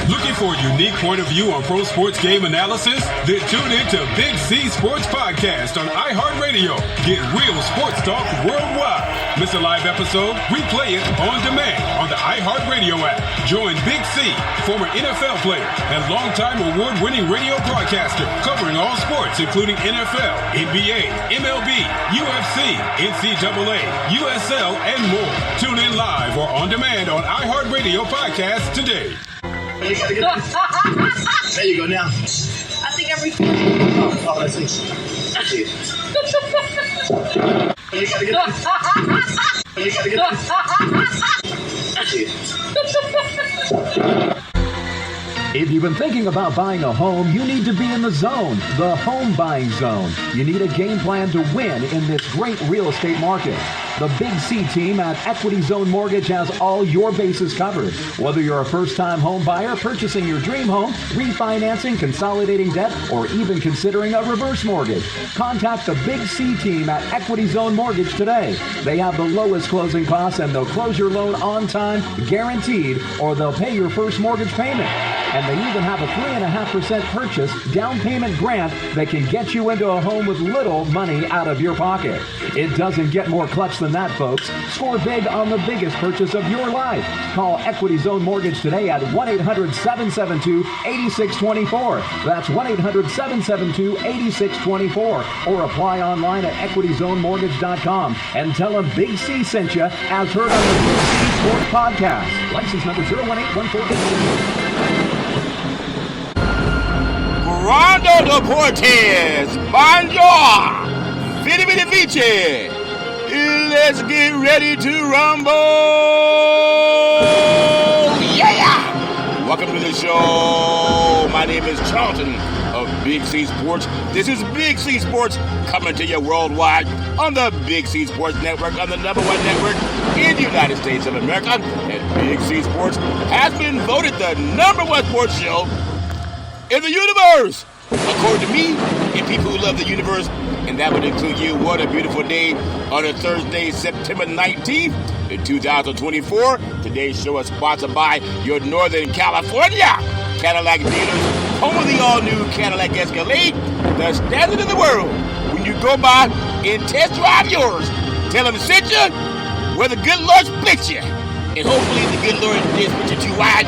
Looking for a unique point of view on pro sports game analysis? Then tune in to Big C Sports Podcast on iHeartRadio. Get real sports talk worldwide. Miss a live episode? Replay it on demand on the iHeartRadio app. Join Big C, former NFL player and longtime award-winning radio broadcaster, covering all sports including NFL, NBA, MLB, UFC, NCAA, USL, and more. Tune in live or on demand on iHeartRadio Podcast today. There you go now. I think every. Oh, that's it. That's it. You gotta get this. You gotta get this. That's it. If you've been thinking about buying a home, you need to be in the zone, the home buying zone. You need a game plan to win in this great real estate market. The Big C team at Equity Zone Mortgage has all your bases covered. Whether you're a first-time home buyer, purchasing your dream home, refinancing, consolidating debt, or even considering a reverse mortgage, contact the Big C team at Equity Zone Mortgage today. They have the lowest closing costs and they'll close your loan on time, guaranteed, or they'll pay your first mortgage payment. And they even have a 3.5% purchase down payment grant that can get you into a home with little money out of your pocket. It doesn't get more clutch than that, folks. Score big on the biggest purchase of your life. Call Equity Zone Mortgage today at 1-800-772-8624. That's 1-800-772-8624. Or apply online at equityzonemortgage.com and tell them Big C sent you as heard on the Big C Sports Podcast. License number 01814. Rondo Deportes, Bonjour, Vidi Vidi Vici. Let's get ready to rumble. Yeah! Welcome to the show. My name is Charlton of Big C Sports. This is Big C Sports coming to you worldwide on the Big C Sports Network, on the #1 network in the United States of America. And Big C Sports has been voted the #1 sports show in the universe, according to me and people who love the universe, and that would include you. What a beautiful day on a Thursday, September 19th, in 2024. Today's show is sponsored by your Northern California Cadillac dealers, home of the all-new Cadillac Escalade, the standard in the world. When you go by and test drive yours, tell them sent you where the good Lord splits you, and hopefully the good Lord didn't split you too wide.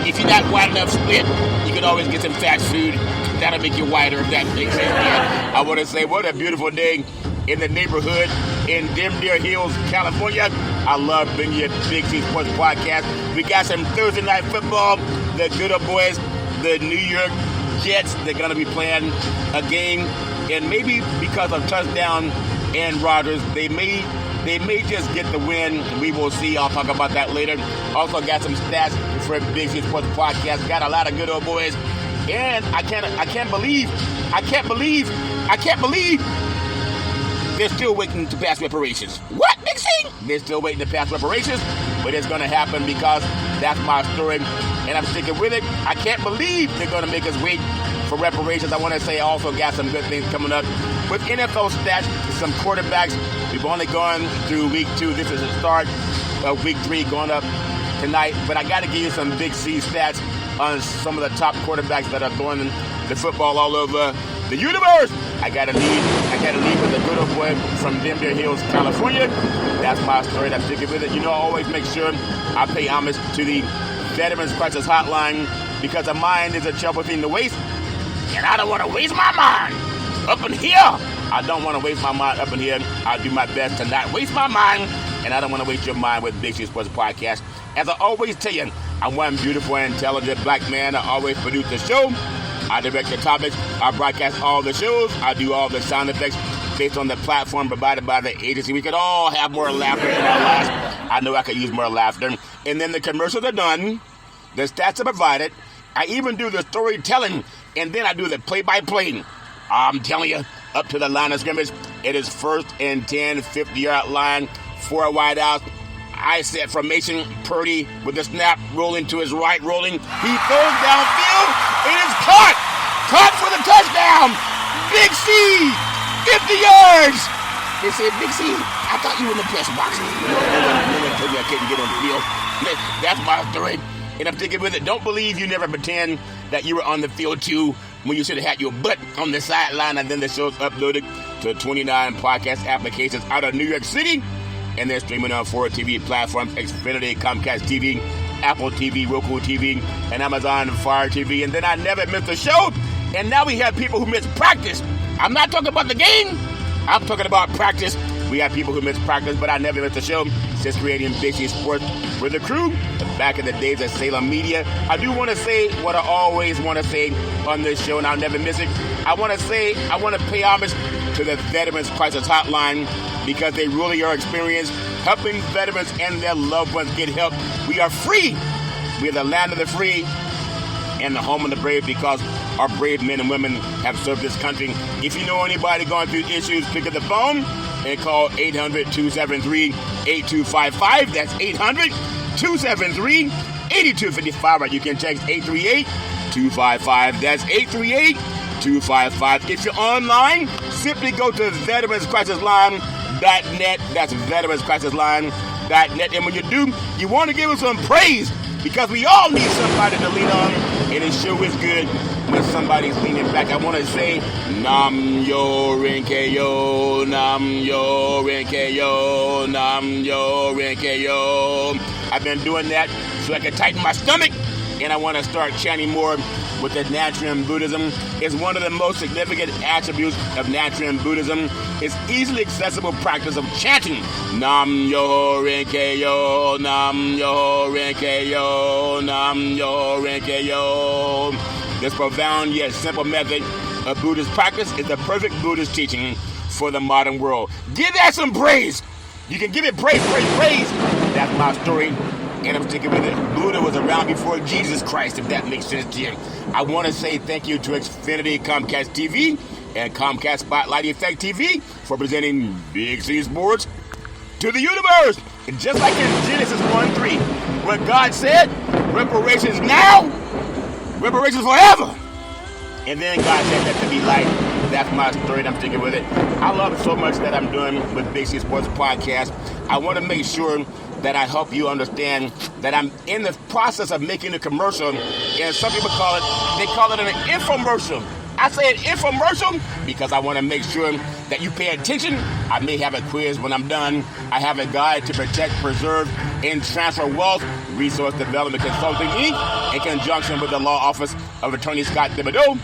If you're not wide enough split, you can always get some fast food. That'll make you wider if that makes sense. I want to say what a beautiful day in the neighborhood in Deer Hills, California. I love bringing you Big C Sports Podcast. We got some Thursday night football. The good old boys, the New York Jets, they're going to be playing a game. And maybe because of touchdown and Rodgers, they may just get the win. We will see. I'll talk about that later. Also got some stats for Big C Sports Podcast. Got a lot of good old boys. And I can't believe they're still waiting to pass reparations. What, Big C? They're still waiting to pass reparations, but it's going to happen because that's my story, and I'm sticking with it. I can't believe they're going to make us wait for reparations. I want to say I also got some good things coming up with NFL stats, some quarterbacks. We've only gone through week 2. This is the start of week 3 going up tonight, but I got to give you some Big C stats on some of the top quarterbacks that are throwing the football all over the universe. I got to lead with a good old boy from Deer Hills, California. That's my story. I'm sticking with it. You know, I always make sure I pay homage to the Veterans Crisis Hotline because a mind is a trouble thing to waste, and I don't want to waste my mind up in here. I don't want to waste my mind up in here. I'll do my best to not waste my mind, and I don't want to waste your mind with Big C Sports Podcast. As I always tell you, I'm one beautiful and intelligent black man. I always produce the show. I direct the topics. I broadcast all the shows. I do all the sound effects based on the platform provided by the agency. We could all have more laughter in our lives. I know I could use more laughter. And then the commercials are done. The stats are provided. I even do the storytelling. And then I do the play-by-play. I'm telling you, up to the line of scrimmage, it is 1st and 10, 50-yard line, 4 wideouts. I set formation. Purdy with the snap, rolling to his right, rolling. He throws downfield. It is caught. Caught for the touchdown. Big C, 50 yards. They said, Big C, I thought you were in the press box. No one told me I couldn't get on the field. That's my story. And I'm sticking with it. Don't believe you never pretend that you were on the field too when you should have had your butt on the sideline. And then the show's uploaded to 29 podcast applications out of New York City. And they're streaming on 4 TV platforms: Xfinity, Comcast TV, Apple TV, Roku TV, and Amazon Fire TV. And then I never missed a show. And now we have people who miss practice. I'm not talking about the game. I'm talking about practice. We have people who miss practice, but I never missed a show since creating Big C Sports with the crew back in the days of Salem Media. I do want to say what I always want to say on this show, and I'll never miss it. I want to pay homage to the Veterans Crisis Hotline, because they really are experienced helping veterans and their loved ones get help. We are free. We are the land of the free and the home of the brave, because our brave men and women have served this country. If you know anybody going through issues, pick up the phone and call 800-273-8255. That's 800-273-8255. Or you can text 838-255. That's 838-255. If you're online, simply go to veteranscrisisline.net. That's veteranscrisisline.net. And when you do, you want to give us some praise, because we all need somebody to lean on, and it sure is good when somebody's leaning back. I want to say, Nam Yo Rinkeyo, Nam Yo Rinkeyo, Nam Yo Rinkeyo. I've been doing that so I can tighten my stomach, and I want to start chanting more with the Nichiren Buddhism. It's one of the most significant attributes of Nichiren Buddhism. It's easily accessible practice of chanting Nam Yo Rinkeyo, Nam Yo Rinkeyo, Nam Yo Rinkeyo. This profound yet simple method of Buddhist practice is the perfect Buddhist teaching for the modern world. Give that some praise. You can give it praise. That's my story, and I'm sticking with it. Buddha was around before Jesus Christ, if that makes sense to you. I want to say thank you to Xfinity, Comcast TV, and Comcast Spotlight Effect TV for presenting Big C Sports to the universe. And just like in Genesis 1:3, where God said, reparations now, reparations forever. And then God said that to be light. That's my story, and I'm sticking with it. I love it so much that I'm doing with Big C Sports Podcast. I want to make sure that I help you understand that I'm in the process of making a commercial, and some people call it an infomercial. I say an infomercial because I want to make sure that you pay attention. I may have a quiz when I'm done. I have a guide to protect, preserve, and transfer wealth, Resource Development Consulting, Inc., in conjunction with the Law Office of Attorney Scott Thibodeau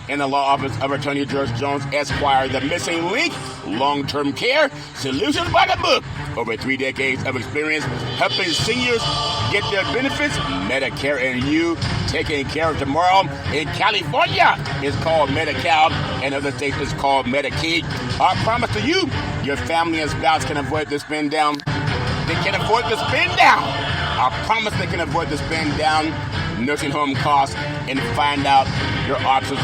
and the Law Office of Attorney George Jones, Esquire. The Missing Link, Long-Term Care, Solutions by the Book. Over 3 decades of experience helping seniors get their benefits, Medicare and You, taking care of tomorrow. In California, it's called Medi-Cal, and other states it's called Medicaid. Our promise to you, your family and spouse can avoid the spend down. They can avoid the spend down. I promise they can avoid the spend down nursing home costs and find out your options.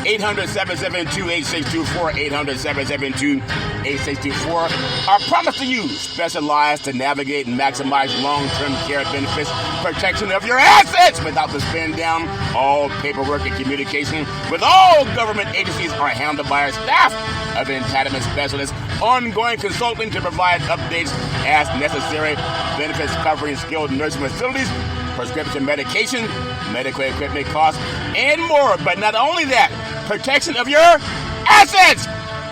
800-772-8624, 800-772-8624. Our promise to you, specialized to navigate and maximize long-term care benefits, protection of your assets without the spend down. All paperwork and communication with all government agencies are handled by our staff of entitlement specialists. Ongoing consulting to provide updates as necessary. Benefits covering skilled nursing facilities, prescription medication, medical equipment costs, and more. But not only that, protection of your assets.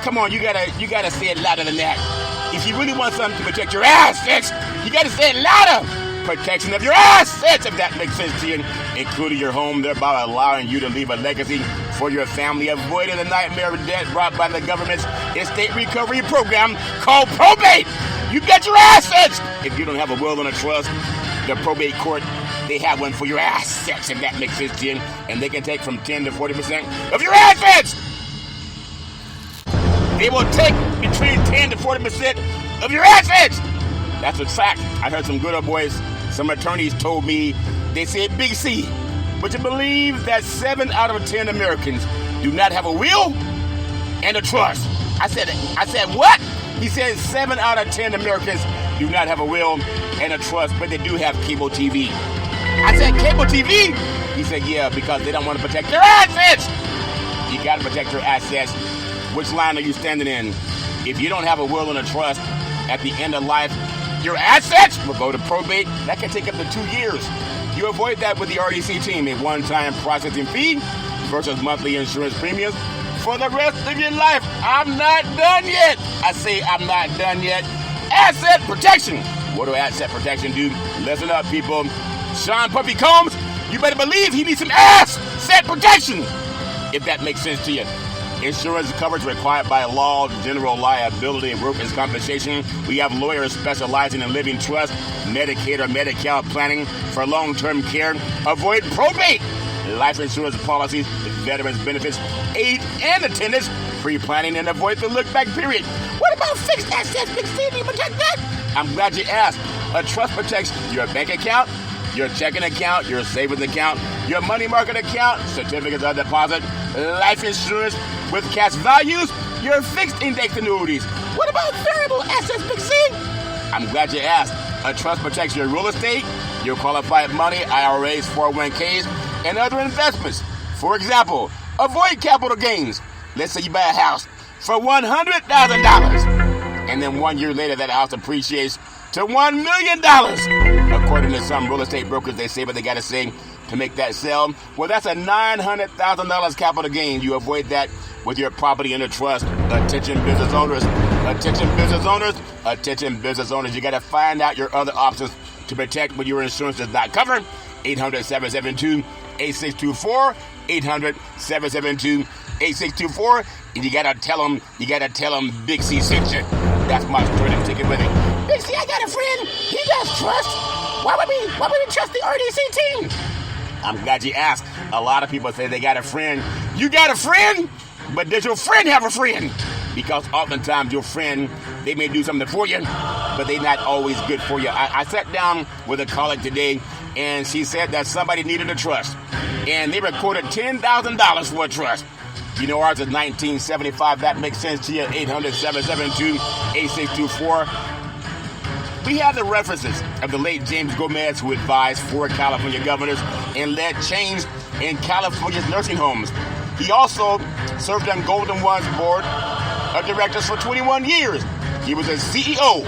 Come on, you gotta say it louder than that. If you really want something to protect your assets, you gotta say it louder. Protection of your assets, if that makes sense to you, including your home, thereby allowing you to leave a legacy for your family, avoiding the nightmare of debt brought by the government's estate recovery program called probate. You got your assets. If you don't have a will and a trust, the probate court, they have one for your assets, if that makes sense to you, and they can take from 10 to 40% of your assets. They will take between 10 to 40% of your assets. That's a fact. I heard some good old boys, some attorneys told me, they said, Big C, but you believe that 7 out of 10 Americans do not have a will and a trust. I said, what? He said 7 out of 10 Americans do not have a will and a trust, but they do have cable TV. I said, cable TV? He said, yeah, because they don't want to protect their assets. You got to protect your assets. Which line are you standing in? If you don't have a will and a trust, at the end of life, your assets will go to probate. That can take up to 2 years. You avoid that with the RDC team, a one-time processing fee versus monthly insurance premiums for the rest of your life. I'm not done yet. I say I'm not done yet. Asset protection. What do asset protection do? Listen up, people. Sean Puffy Combs, you better believe he needs some asset protection, if that makes sense to you. Insurance coverage required by law, general liability, and workers' compensation. We have lawyers specializing in living trust, Medicaid or Medi-Cal planning for long-term care. Avoid probate, life insurance policies, veterans benefits, aid and attendance, pre-planning, and avoid the look-back period. What about fixed assets? Big C, do you protect that? I'm glad you asked. A trust protects your bank account, your checking account, your savings account, your money market account, certificates of deposit, life insurance with cash values, your fixed index annuities. What about variable assets, Big C? I'm glad you asked. A trust protects your real estate, your qualified money, IRAs, 401ks, and other investments. For example, avoid capital gains. Let's say you buy a house for $100,000, and then 1 year later that house appreciates to $1 million. According to some real estate brokers, they say what they got to say to make that sell. Well, that's a $900,000 capital gain. You avoid that with your property in a trust. Attention business owners, attention business owners, attention business owners. You got to find out your other options to protect what your insurance does not cover. 800-772-8624, 800-772-8624, and you got to tell them Big C sent you. That's my story to take it with me. Big C, I got a friend. He does trust. Why would we trust the RDC team? I'm glad you asked. A lot of people say they got a friend. You got a friend? But does your friend have a friend? Because oftentimes your friend, they may do something for you, but they're not always good for you. I sat down with a colleague today, and she said that somebody needed a trust, and they recorded $10,000 for a trust. You know, ours is 1975. That makes sense to you. 800-772-8624. We have the references of the late James Gomez, who advised 4 California governors and led change in California's nursing homes. He also served on Golden One's board of directors for 21 years. He was a CEO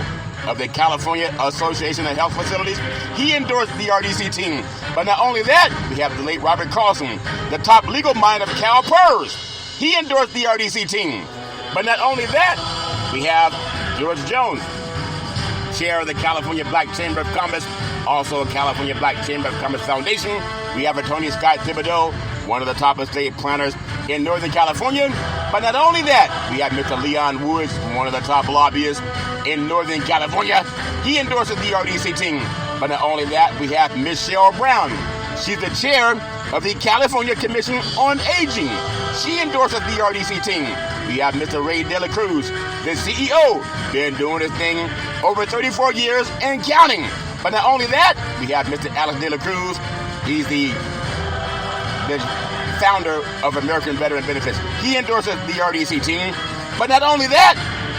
of the California Association of Health Facilities. He endorsed the RDC team. But not only that, we have the late Robert Carlson, the top legal mind of CalPERS. He endorsed the RDC team. But not only that, we have George Jones, chair of the California Black Chamber of Commerce, also California Black Chamber of Commerce Foundation. We have Attorney Scott Thibodeau, one of the top estate planners in Northern California. But not only that, we have Mr. Leon Woods, one of the top lobbyists in Northern California. He endorses the RDC team. But not only that, we have Michelle Brown. She's the chair of the California Commission on Aging. She endorses the RDC team. We have Mr. Ray De La Cruz, the CEO, been doing this thing over 34 years and counting. But not only that, we have Mr. Alex De La Cruz. He's the founder of American Veteran Benefits. He endorses the RDC team. But not only that,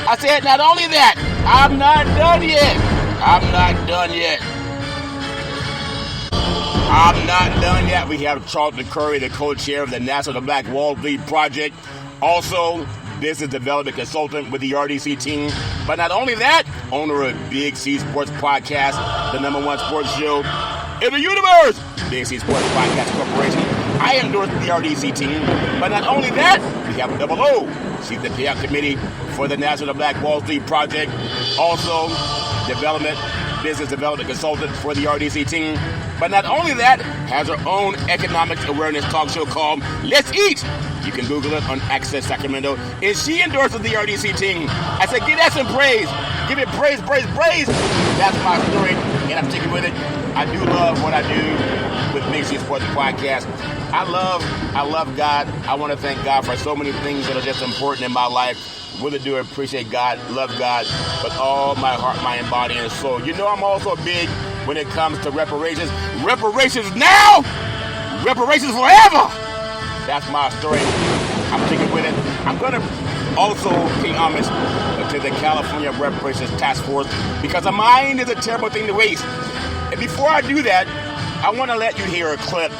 I said not only that, I'm not done yet. I'm not done yet. I'm not done yet. We have Charlton Curry, the co-chair of the National Black Wall Street Project. Also, business development consultant with the RDC team. But not only that, owner of Big C Sports Podcast, the #1 sports show in the universe, Big C Sports Podcast Corporation. I endorse the RDC team. But not only that, we have Double O. She's the payout committee for the National Black Wall Street Project. Also, business development consultant for the RDC team. But not only that, has her own economic awareness talk show called Let's Eat. You can Google it on Access Sacramento. And she endorses the RDC team. I said, give that some praise. Give it praise, praise, praise. That's my story, and I'm sticking with it. I do love what I do with Big C Sports Podcast. I love God. I want to thank God for so many things that are just important in my life. Really do appreciate God, love God, with all my heart, mind, body, and soul. You know I'm also big when it comes to reparations. Reparations now! Reparations forever! That's my story. I'm sticking with it. I'm going to also pay homage to the California Reparations Task Force, because a mind is a terrible thing to waste. And before I do that, I want to let you hear a clip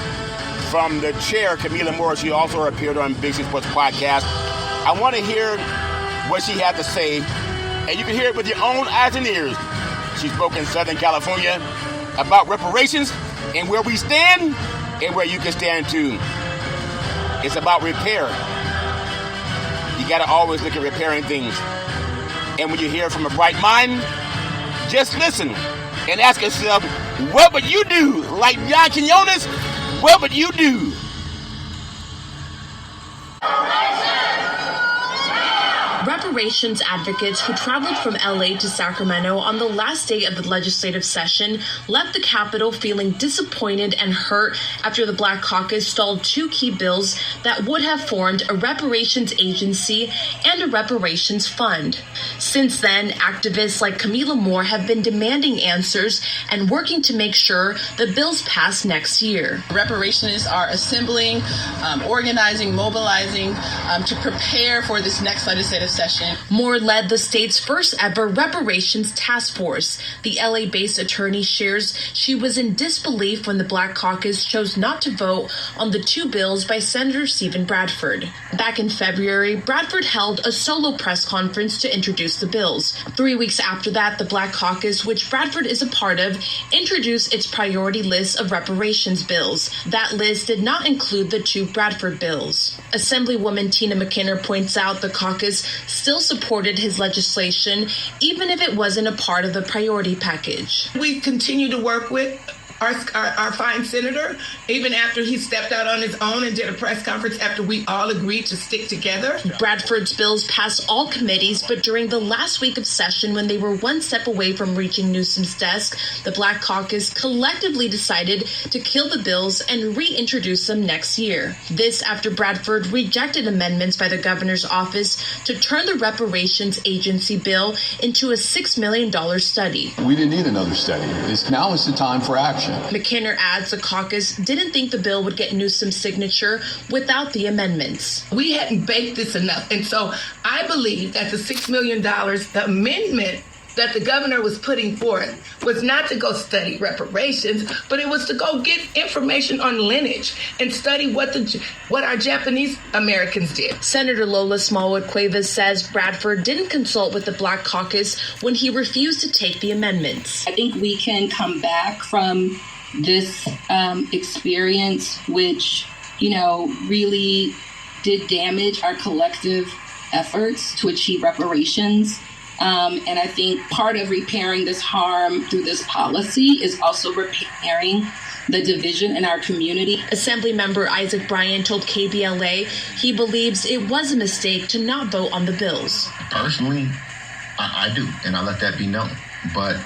from the chair, Camila Moore. She also appeared on Big C Sports Podcast. I want to hear what she had to say, and you can hear it with your own eyes and ears. She spoke in Southern California about reparations, And where we stand and where you can stand too. It's about repair. You got to always look at repairing things. And when you hear from a bright mind, just listen and ask yourself, what would you do? Like John Quinones, what would you do? Reparations advocates who traveled from LA to Sacramento on the last day of the legislative session left the Capitol feeling disappointed and hurt after the Black Caucus stalled two key bills that would have formed a reparations agency and a reparations fund. Since then, activists like Camila Moore have been demanding answers and working to make sure the bills pass next year. Reparationists are assembling, organizing, mobilizing to prepare for this next legislative session. Moore led the state's first ever reparations task force. The LA-based attorney shares she was in disbelief when the Black Caucus chose not to vote on the two bills by Senator Stephen Bradford. Back in February, Bradford held a solo press conference to introduce the bills. 3 weeks after that, the Black Caucus, which Bradford is a part of, introduced its priority list of reparations bills. That list did not include the two Bradford bills. Assemblywoman Tina McKinnon points out the caucus still supported his legislation, even if it wasn't a part of the priority package. We continue to work with our fine senator, even after he stepped out on his own and did a press conference after we all agreed to stick together. Bradford's bills passed all committees, but during the last week of session, when they were one step away from reaching Newsom's desk, the Black Caucus collectively decided to kill the bills and reintroduce them next year. This after Bradford rejected amendments by the governor's office to turn the reparations agency bill into a $6 million study. We didn't need another study. Now is the time for action. McKinnon adds the caucus didn't think the bill would get Newsom's signature without the amendments. We hadn't baked this enough. And so I believe that the $6 million, the amendment that the governor was putting forth was not to go study reparations, but it was to go get information on lineage and study what our Japanese Americans did. Senator Lola Smallwood Cuevas says Bradford didn't consult with the Black Caucus when he refused to take the amendments. I think we can come back from this experience, which, really did damage our collective efforts to achieve reparations. And I think part of repairing this harm through this policy is also repairing the division in our community. Assemblymember Isaac Bryan told KBLA he believes it was a mistake to not vote on the bills. Personally, I do, and I let that be known. But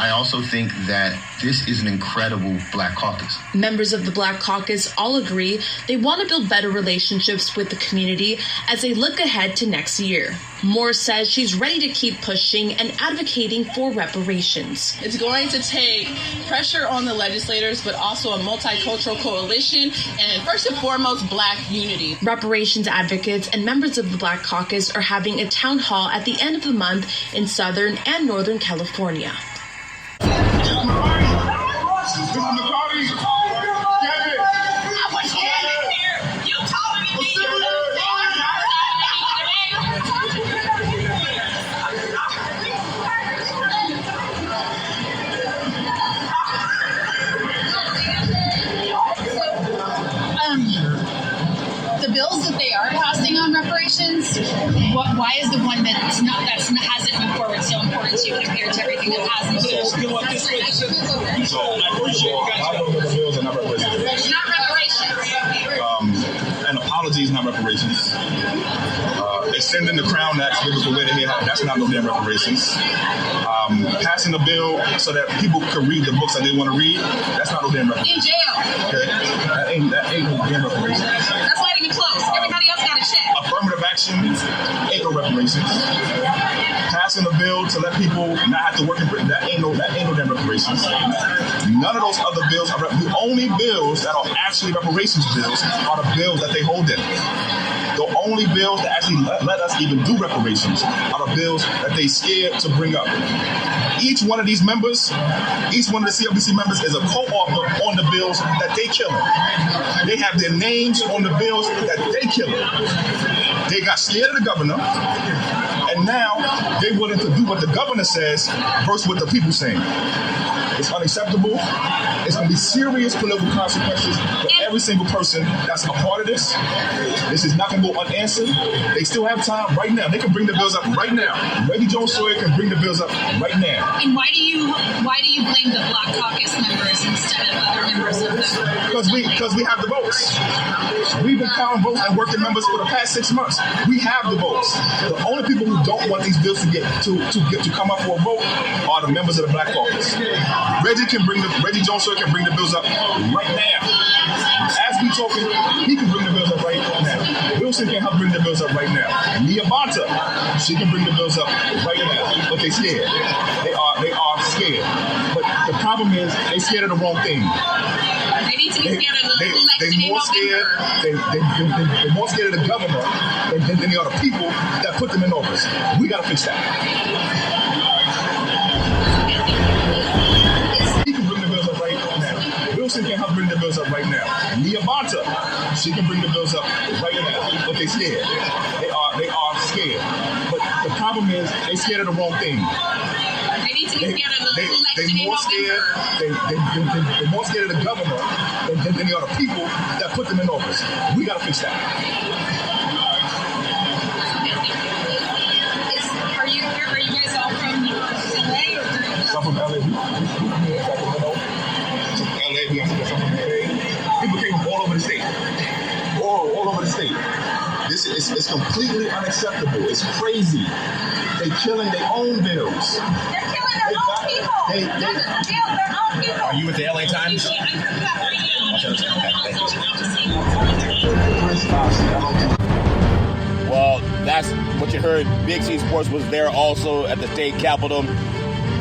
I also think that this is an incredible Black Caucus. Members of the Black Caucus all agree they want to build better relationships with the community as they look ahead to next year. Moore says she's ready to keep pushing and advocating for reparations. It's going to take pressure on the legislators, but also a multicultural coalition and first and foremost, Black unity. Reparations advocates and members of the Black Caucus are having a town hall at the end of the month in Southern and Northern California. The bills that they are passing on reparations, why is the one that hasn't moved forward so important to you compared to everything that has moved forward? So I appreciate the bills are not reparations. Not reparations. An apology is not reparations. Extending the Crown Act to the way they have, that's not no damn reparations. Passing a bill so that people can read the books that they want to read, that's not no damn reparations. In jail. Okay? That ain't no damn reparations. That's letting it close. Everybody else got a check. Affirmative action ain't no reparations. Passing a bill to let people not have to work in prison, that ain't no damn reparations. None of those other bills are the only bills that are actually reparations bills are the bills that they hold in. The only bills that actually let us even do reparations are the bills that they scared to bring up. Each one of these members, each one of the CLBC members is a co-author on the bills that they killing. They have their names on the bills that they killing. They got scared of the governor, and now they willing to do what the governor says versus what the people saying. It's unacceptable. It's going to be serious political consequences for every single person that's a part of this. This is not going to go unanswered. They still have time right now. They can bring the bills up right now. Reggie Jones Sawyer can bring the bills up right now. And why do you blame the Black Caucus members instead of other members of the? Because we have the votes. We've been counting votes and working members for the past 6 months. We have the votes. The only people who don't want these bills to come up for a vote are the members of the Black Caucus. Reggie Jones Sawyer can bring the bills up right now. As we talking, he can bring the bills up right now. Wilson can help bring the bills up right now. Nia Bonta, she can bring the bills up right now. But they scared. They are scared. But the problem is they scared of the wrong thing. They need to be scared of the election They're more scared of the governor than they are the people that put them in office. We got to fix that. He can bring the bills up right now. Wilson can help bring the bills up right now. Nia Bonta, she can bring the bills up right now. But they scared. They are scared. But the problem is they scared of the wrong thing. They need to be scared of the election in November. They're more scared of the governor than they are the people that put them in office. We got to fix that. Are you guys all from LA or? I'm from LA. LA, I'm from LA. People came from all over the state. All over the state. This is completely unacceptable. It's crazy. They're killing their own bills. They're killing their own people. They're killing their own people. Are you with the LA Times? Well, that's what you heard. Big C Sports was there also at the state capitol.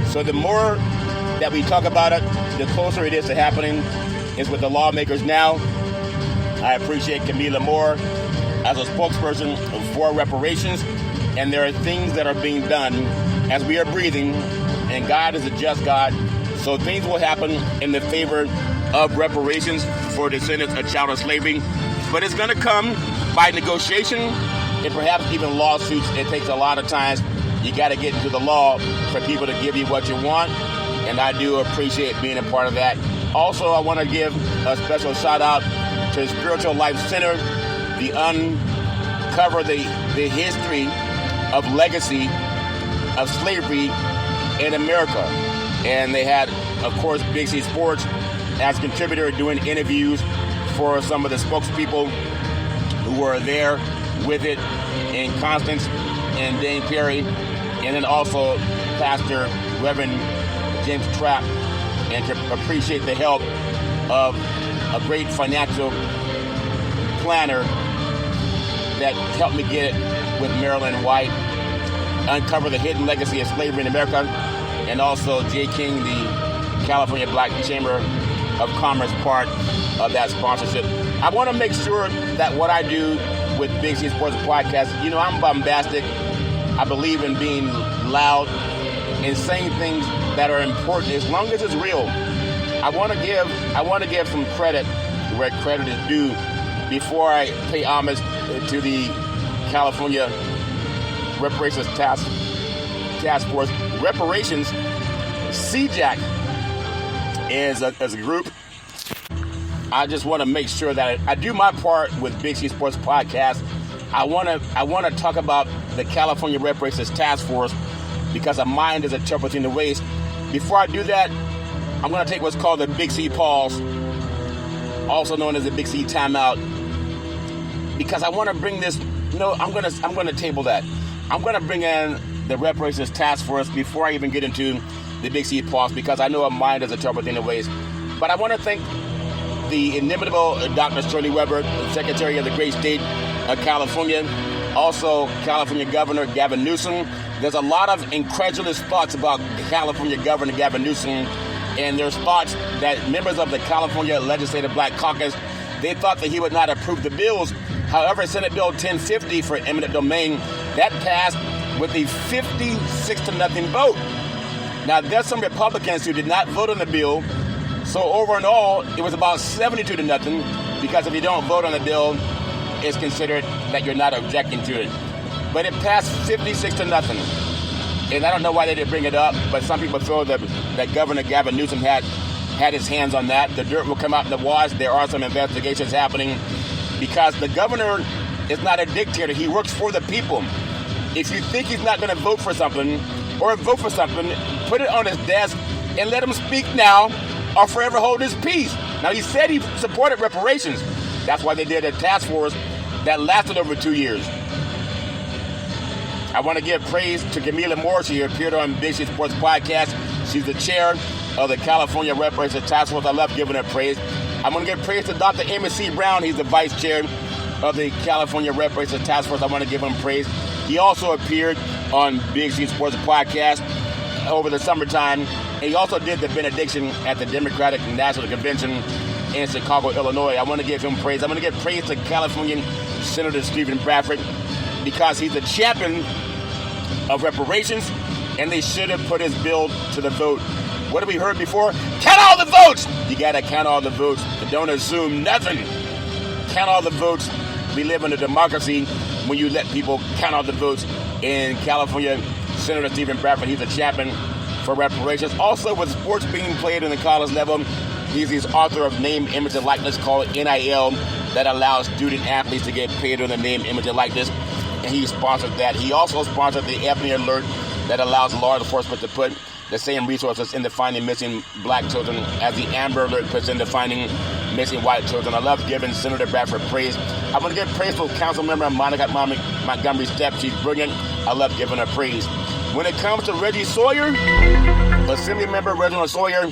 So the more that we talk about it, the closer it is to happening. Is with the lawmakers now. I appreciate Camila Moore as a spokesperson for reparations. And there are things that are being done as we are breathing. And God is a just God. So things will happen in the favor of reparations for descendants of child of slavery. But it's going to come by negotiation and perhaps even lawsuits. It takes a lot of times. You got to get into the law for people to give you what you want. And I do appreciate being a part of that. Also, I want to give a special shout out to the Spiritual Life Center, the uncover the history of legacy of slavery in America. And they had, of course, Big C Sports as contributor doing interviews for some of the spokespeople who were there with it, and Constance and Dane Perry, and then also Pastor Reverend James Trapp, and to appreciate the help of a great financial planner that helped me get it with Marilyn White, uncover the hidden legacy of slavery in America, and also Jay King, the California Black Chamber of Commerce, part of that sponsorship. I want to make sure that what I do with Big C Sports Podcast, I'm bombastic. I believe in being loud and saying things that are important as long as it's real. I want to give some credit where credit is due before I pay homage to the California Reparations Task Force. Reparations, CJAC is a group. I just want to make sure that I do my part with Big C Sports Podcast. I want to talk about the California Reparations Task Force because a mind is interpreting the waste. Before I do that, I'm going to take what's called the Big C pause, also known as the Big C timeout, because I want to bring this. I'm going to table that. I'm going to bring in the Reparations Task Force before I even get into the Big C pause, because I know a mind is interpreting the waste. But I want to thank the inimitable Dr. Shirley Weber, the Secretary of the great state of California, also California Governor Gavin Newsom. There's a lot of incredulous thoughts about California Governor Gavin Newsom, and there's thoughts that members of the California Legislative Black Caucus, they thought that he would not approve the bills. However, Senate Bill 1050 for eminent domain, that passed with a 56-0 vote. Now, there's some Republicans who did not vote on the bill, so over and all, it was about 72-0, because if you don't vote on the bill, it's considered that you're not objecting to it. But it passed 56-0. And I don't know why they didn't bring it up, but some people feel that that Governor Gavin Newsom had his hands on that. The dirt will come out in the wash. There are some investigations happening because the governor is not a dictator. He works for the people. If you think he's not going to vote for something, put it on his desk and let him speak now or forever hold his peace. Now, he said he supported reparations. That's why they did a task force that lasted over 2 years. I want to give praise to Camila Moore. She appeared on Big C Sports Podcast. She's the chair of the California Reparations Task Force. I love giving her praise. I'm going to give praise to Dr. Emmett C. Brown. He's the vice chair of the California Reparations Task Force. I want to give him praise. He also appeared on Big C Sports Podcast over the summertime. And he also did the benediction at the Democratic National Convention in Chicago, Illinois. I want to give him praise. I'm going to give praise to Californian Senator Stephen Bradford because he's a champion of reparations, and they should have put his bill to the vote. What have we heard before? Count all the votes! You got to count all the votes. Don't assume nothing. Count all the votes. We live in a democracy when you let people count all the votes. In California, Senator Stephen Bradford, he's a champion for reparations. Also, with sports being played in the college level, he's the author of Name, Image, and Likeness called NIL that allows student athletes to get paid on the name, image, and likeness. And he sponsored that. He also sponsored the Ebony Alert that allows law enforcement to put the same resources into finding missing black children as the Amber Alert puts into finding missing white children. I love giving Senator Bradford praise. I want to give praise for Council Member Monica Montgomery Stepp. She's brilliant. I love giving her praise. When it comes to Reggie Sawyer, Assembly Member Reginald Sawyer,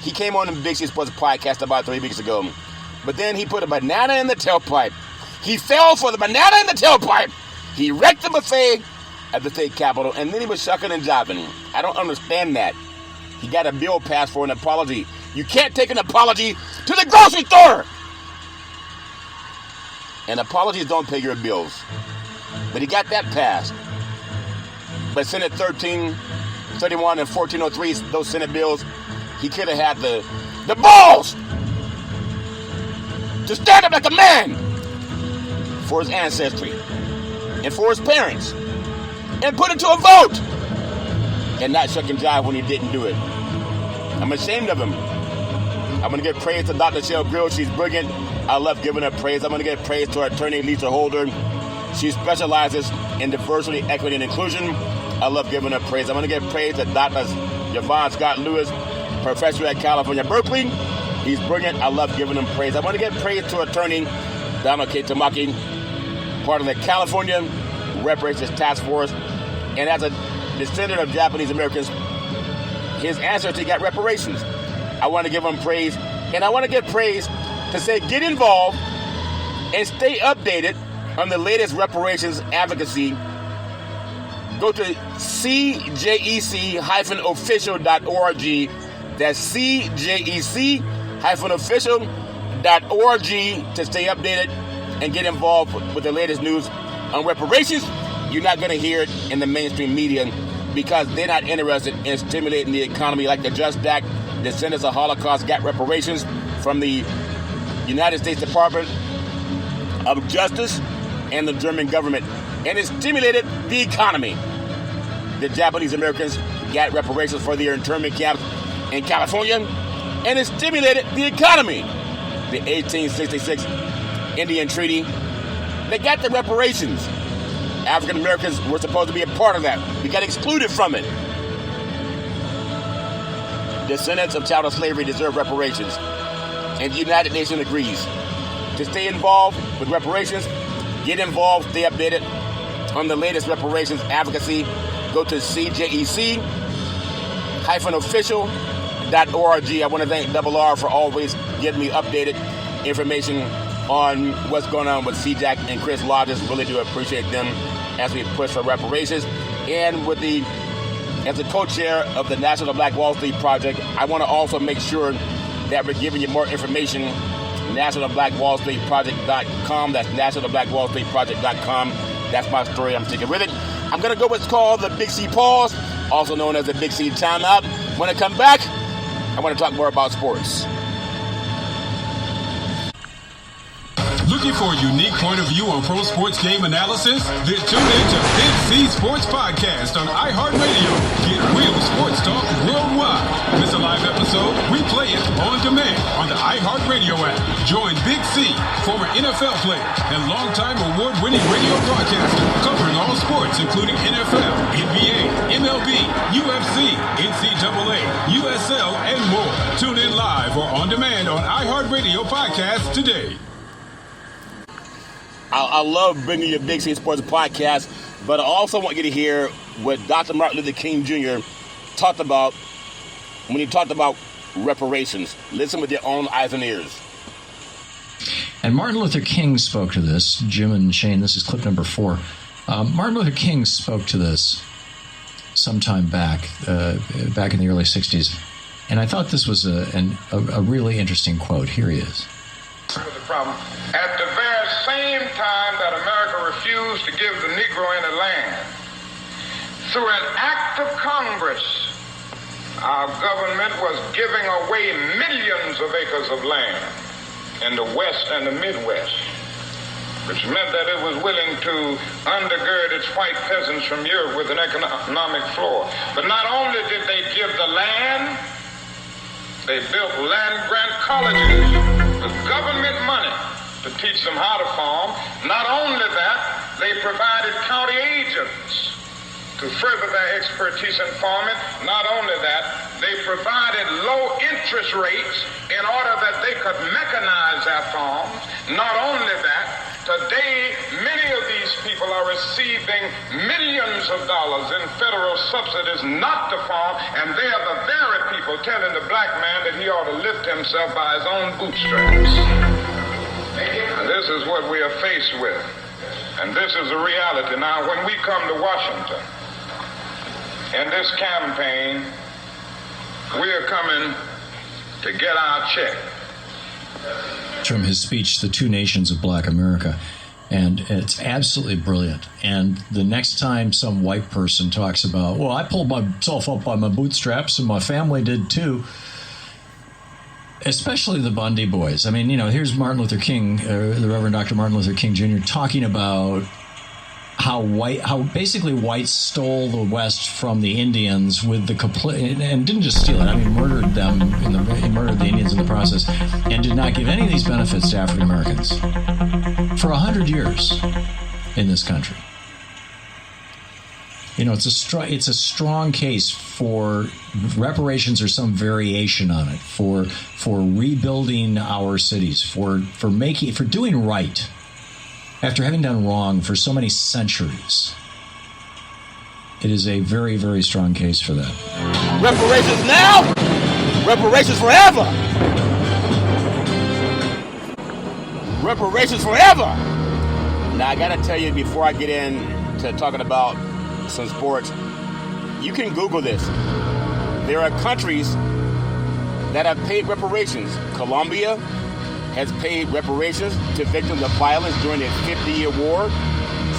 he came on the Big C Sports Podcast about 3 weeks ago. But then he put a banana in the tailpipe. He fell for the banana in the tailpipe. He wrecked the buffet at the state capitol, and then he was shucking and jiving. I don't understand that. He got a bill passed for an apology. You can't take an apology to the grocery store. And apologies don't pay your bills. But he got that passed. But Senate 1331 and 1403, those Senate bills, he could have had the balls to stand up like a man for his ancestry and for his parents and put it to a vote and not shuck and jive when he didn't do it. I'm ashamed of him. I'm going to give praise to Dr. Shell Grill. She's brilliant. I love giving her praise. I'm going to give praise to our attorney, Lisa Holder. She specializes in diversity, equity, and inclusion. I love giving her praise. I'm going to give praise to Dr. Javon Scott Lewis, professor at California, Berkeley. He's brilliant. I love giving him praise. I want to give praise to attorney Donald K. Tamaki, part of the California Reparations Task Force. And as a descendant of Japanese Americans, his ancestry got reparations. I want to give him praise. And I want to give praise to say get involved and stay updated on the latest reparations advocacy. Go to cjec-official.org. That's cjec-official.org to stay updated and get involved with the latest news on reparations. You're not going to hear it in the mainstream media because they're not interested in stimulating the economy like the Just Act. Descendants of Holocaust got reparations from the United States Department of Justice and the German government, and it stimulated the economy. The Japanese Americans got reparations for their internment camps in California, and it stimulated the economy. The 1866 Indian Treaty, they got the reparations. African Americans were supposed to be a part of that. We got excluded from it. Descendants of chattel slavery deserve reparations, and the United Nations agrees. To stay involved with reparations, get involved, stay updated on the latest reparations advocacy. Go to cjec-official.org. I want to thank Double R for always getting me updated information on what's going on with CJAC and Chris Lodges. Really do appreciate them as we push for reparations. And as the co-chair of the National Black Wall Street Project, I want to also make sure that we're giving you more information. NationalBlackWallStreetProject.com. That's NationalBlackWallStreetProject.com. That's my story. I'm sticking with it. I'm going to go what's called the Big C Pause, also known as the Big C Timeout. When I come back, I want to talk more about sports. Looking for a unique point of view on pro sports game analysis? Then tune in to Big C Sports Podcast on iHeartRadio. Get real sports talk worldwide. Miss a live episode? Replay it on demand on the iHeartRadio app. Join Big C, former NFL player and longtime award-winning radio broadcaster, covering all sports including NFL, NBA, MLB, UFC, NCAA, USL, and more. Tune in live or on demand on iHeartRadio Podcast today. I love bringing you Big C Sports Podcast, but I also want you to hear what Dr. Martin Luther King Jr. talked about when he talked about reparations. Listen with your own eyes and ears. And Martin Luther King spoke to this. Jim and Shane, this is clip number 4. Martin Luther King spoke to this sometime back in the early 60s. And I thought this was a really interesting quote. Here he is. The problem. At the very same time that America refused to give the Negro any land, through an act of Congress, our government was giving away millions of acres of land in the West and the Midwest, which meant that it was willing to undergird its white peasants from Europe with an economic floor. But not only did they give the land, they built land-grant colleges with government money to teach them how to farm. Not only that, they provided county agents to further their expertise in farming. Not only that, they provided low interest rates in order that they could mechanize their farms. Not only that, today many of these people are receiving millions of dollars in federal subsidies not to farm, and they are the very people telling the black man that he ought to lift himself by his own bootstraps. And this is what we are faced with. And this is a reality. Now, when we come to Washington, in this campaign, we are coming to get our check. From his speech, The Two Nations of Black America. And it's absolutely brilliant. And the next time some white person talks about, well, I pulled myself up by my bootstraps and my family did too, especially the Bundy boys. I mean, here's Martin Luther King, the Reverend Dr. Martin Luther King Jr. talking about how basically whites stole the West from the Indians with the complete, and didn't just steal it. I mean, murdered them, murdered the Indians in the process, and did not give any of these benefits to African Americans for 100 years in this country. It's a strong case for reparations or some variation on it, for rebuilding our cities, for doing right after having done wrong for so many centuries. It is a very, very strong case for that. Reparations now, reparations forever. Reparations forever. Now, I gotta tell you before I get into talking about some sports, you can Google this. There are countries that have paid reparations. Colombia has paid reparations to victims of violence during the 50-year war.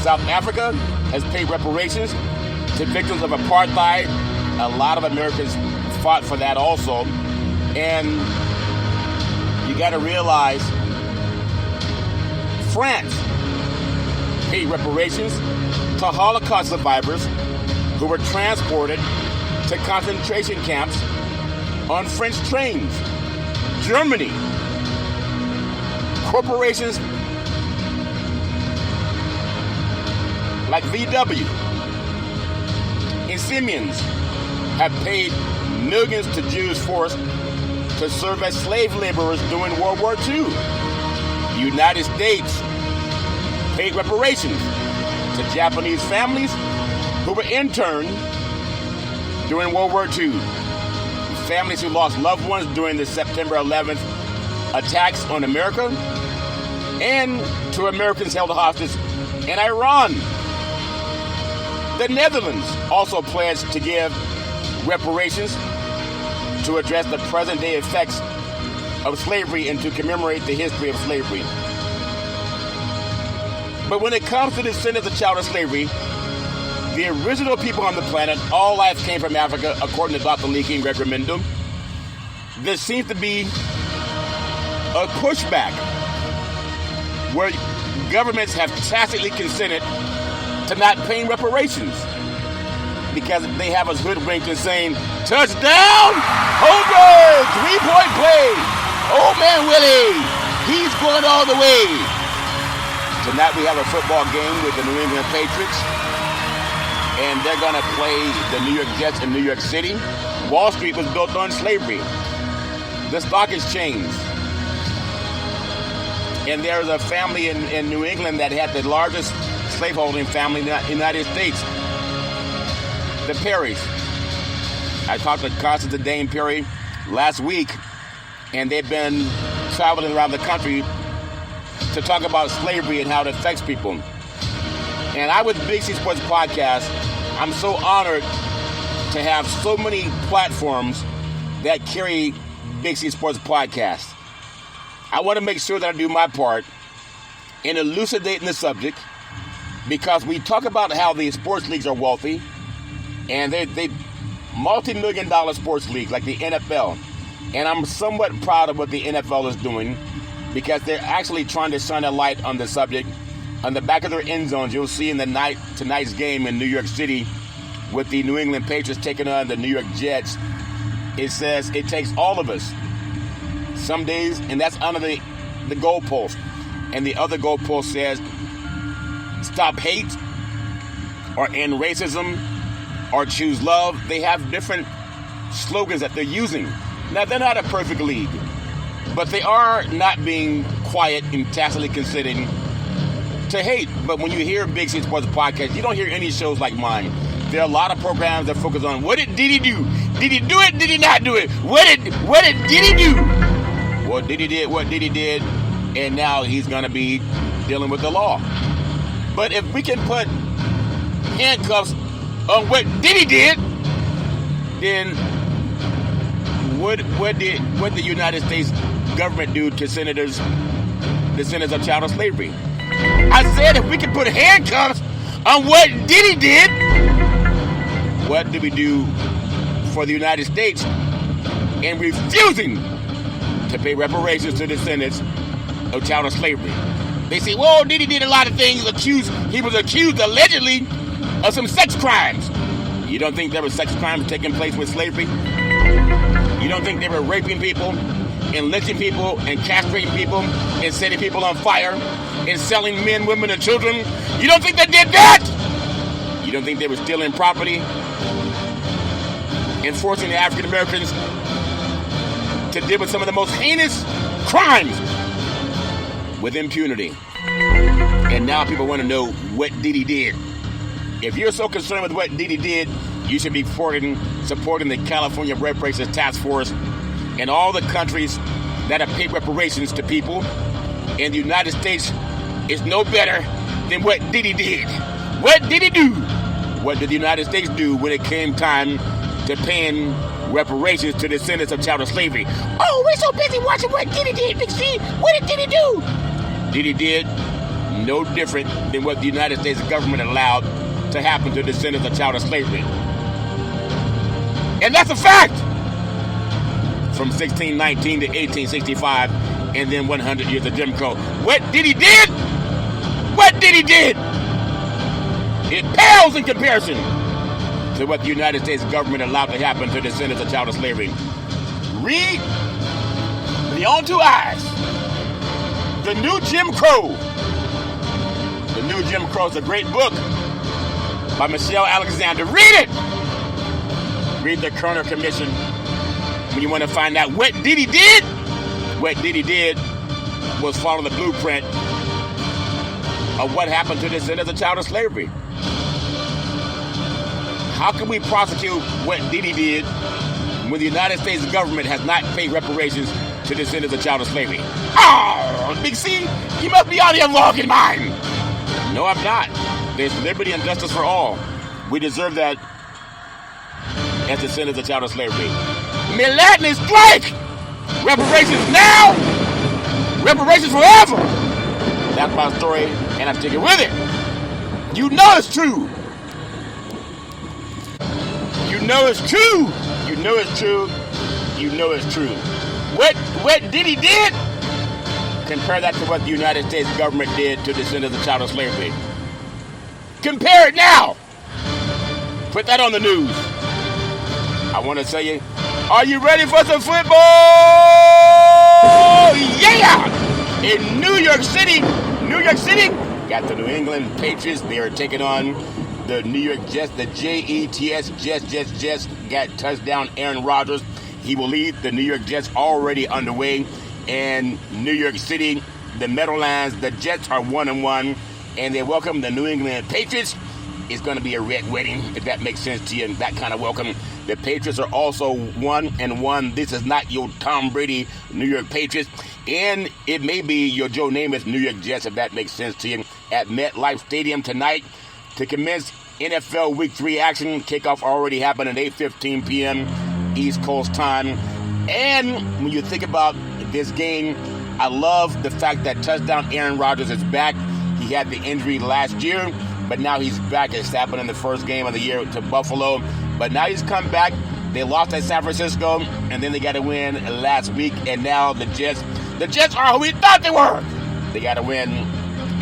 South Africa has paid reparations to victims of apartheid. A lot of Americans fought for that also. And you got to realize France paid reparations to Holocaust survivors who were transported to concentration camps on French trains. Germany, corporations like VW and Siemens have paid millions to Jews forced to serve as slave laborers during World War II. The United States paid reparations to Japanese families who were interned during World War II. Families who lost loved ones during the September 11th attacks on America, and to Americans held hostage in Iran. The Netherlands also pledged to give reparations to address the present-day effects of slavery and to commemorate the history of slavery. But when it comes to the descendants of child slavery, the original people on the planet, all life came from Africa, according to Dr. Lee King Recomendum. There seems to be a pushback. where governments have tacitly consented to not paying reparations because they have us hoodwinked and saying, touchdown, home run, 3-point play. Oh, man, Willie, he's going all the way. Tonight we have a football game with the New England Patriots, and they're going to play the New York Jets in New York City. Wall Street was built on slavery. The stock exchange. And there's a family in New England that had the largest slaveholding family in the United States. The Perrys. I talked to Constance and Dane Perry last week, and they've been traveling around the country to talk about slavery and how it affects people. And I, with Big C Sports Podcast, I'm so honored to have so many platforms that carry Big C Sports Podcast. I want to make sure that I do my part in elucidating the subject, because we talk about how the sports leagues are wealthy, and they multi-million-dollar sports leagues like the NFL. And I'm somewhat proud of what the NFL is doing, because they're actually trying to shine a light on the subject. On the back of their end zones, you'll see in tonight's game in New York City with the New England Patriots taking on the New York Jets, it says it takes all of us. Some days, and that's under the goalpost. And the other goalpost says stop hate, or end racism, or choose love. They have different slogans that they're using. Now, they're not a perfect league, but they are not being quiet and tacitly consenting to hate. But when you hear Big C Sports Podcast, you don't hear any shows like mine. There are a lot of programs that focus on did he do? Did he do it? Did he not do it? Did he do? What did he did? What did he did? And now he's going to be dealing with the law. But if we can put handcuffs on what did he did, then what did the United States government do to senators, the descendants of child slavery? I said if we can put handcuffs on what Diddy did, what do we do for the United States in refusing to pay reparations to descendants of child slavery? They say, well, Diddy did a lot of things. He was accused allegedly of some sex crimes. You don't think there were sex crimes taking place with slavery? You don't think they were raping people and lynching people and castrating people and setting people on fire and selling men, women, and children? You don't think they did that? You don't think they were stealing property and forcing the African Americans to deal with some of the most heinous crimes with impunity? And now people want to know what Diddy did. If you're so concerned with what Diddy did, you should be supporting the California Reparations Task Force and all the countries that have paid reparations to people. And the United States is no better than what Diddy did. What did he do? What did the United States do when it came time to paying reparations to descendants of child slavery? Oh, we're so busy watching what Diddy did, Big C. What did Diddy do? Diddy did no different than what the United States government allowed to happen to descendants of child slavery. And that's a fact! From 1619 to 1865, and then 100 years of Jim Crow. What Diddy did? What Diddy did? It pales in comparison to what the United States government allowed to happen to descendants of child slavery. Read with your own two eyes. The New Jim Crow. The New Jim Crow is a great book by Michelle Alexander. Read it! Read the Kerner Commission when you want to find out what Diddy did. What Diddy did was follow the blueprint of what happened to descendants of child slavery. How can we prosecute what Diddy did when the United States government has not paid reparations to descendants of child slavery? Oh, Big C, you must be out of your fucking mind. No, I'm not. There's liberty and justice for all. We deserve that as descendants of child slavery. Millennium strike! Reparations now! Reparations forever! That's my story, and I'm sticking with it. You know it's true. You know it's true. You know it's true. You know it's true. What Diddy did Compare that to what the United States government did to descendants of chattel slavery. Compare it now. Put that on the news. I want to tell you, are you ready for some football? Yeah! In New York City, got the New England Patriots. They are taking on the New York Jets, the Jets. Jets got touchdown Aaron Rodgers. He will lead the New York Jets already underway. And New York City, the Meadowlands, the Jets are 1-1, and they welcome the New England Patriots. It's going to be a red wedding, if that makes sense to you, that kind of welcome. The Patriots are also 1-1. This is not your Tom Brady New York Patriots, and it may be your Joe Namath New York Jets, if that makes sense to you, at MetLife Stadium tonight to commence NFL Week 3 action. Kickoff already happened at 8:15 p.m. East Coast time. And when you think about this game, I love the fact that touchdown Aaron Rodgers is back. He had the injury last year, but now he's back. It's happened in the first game of the year to Buffalo, but now he's come back. They lost at San Francisco, and then they got to win last week, and now the Jets are who we thought they were. They got to win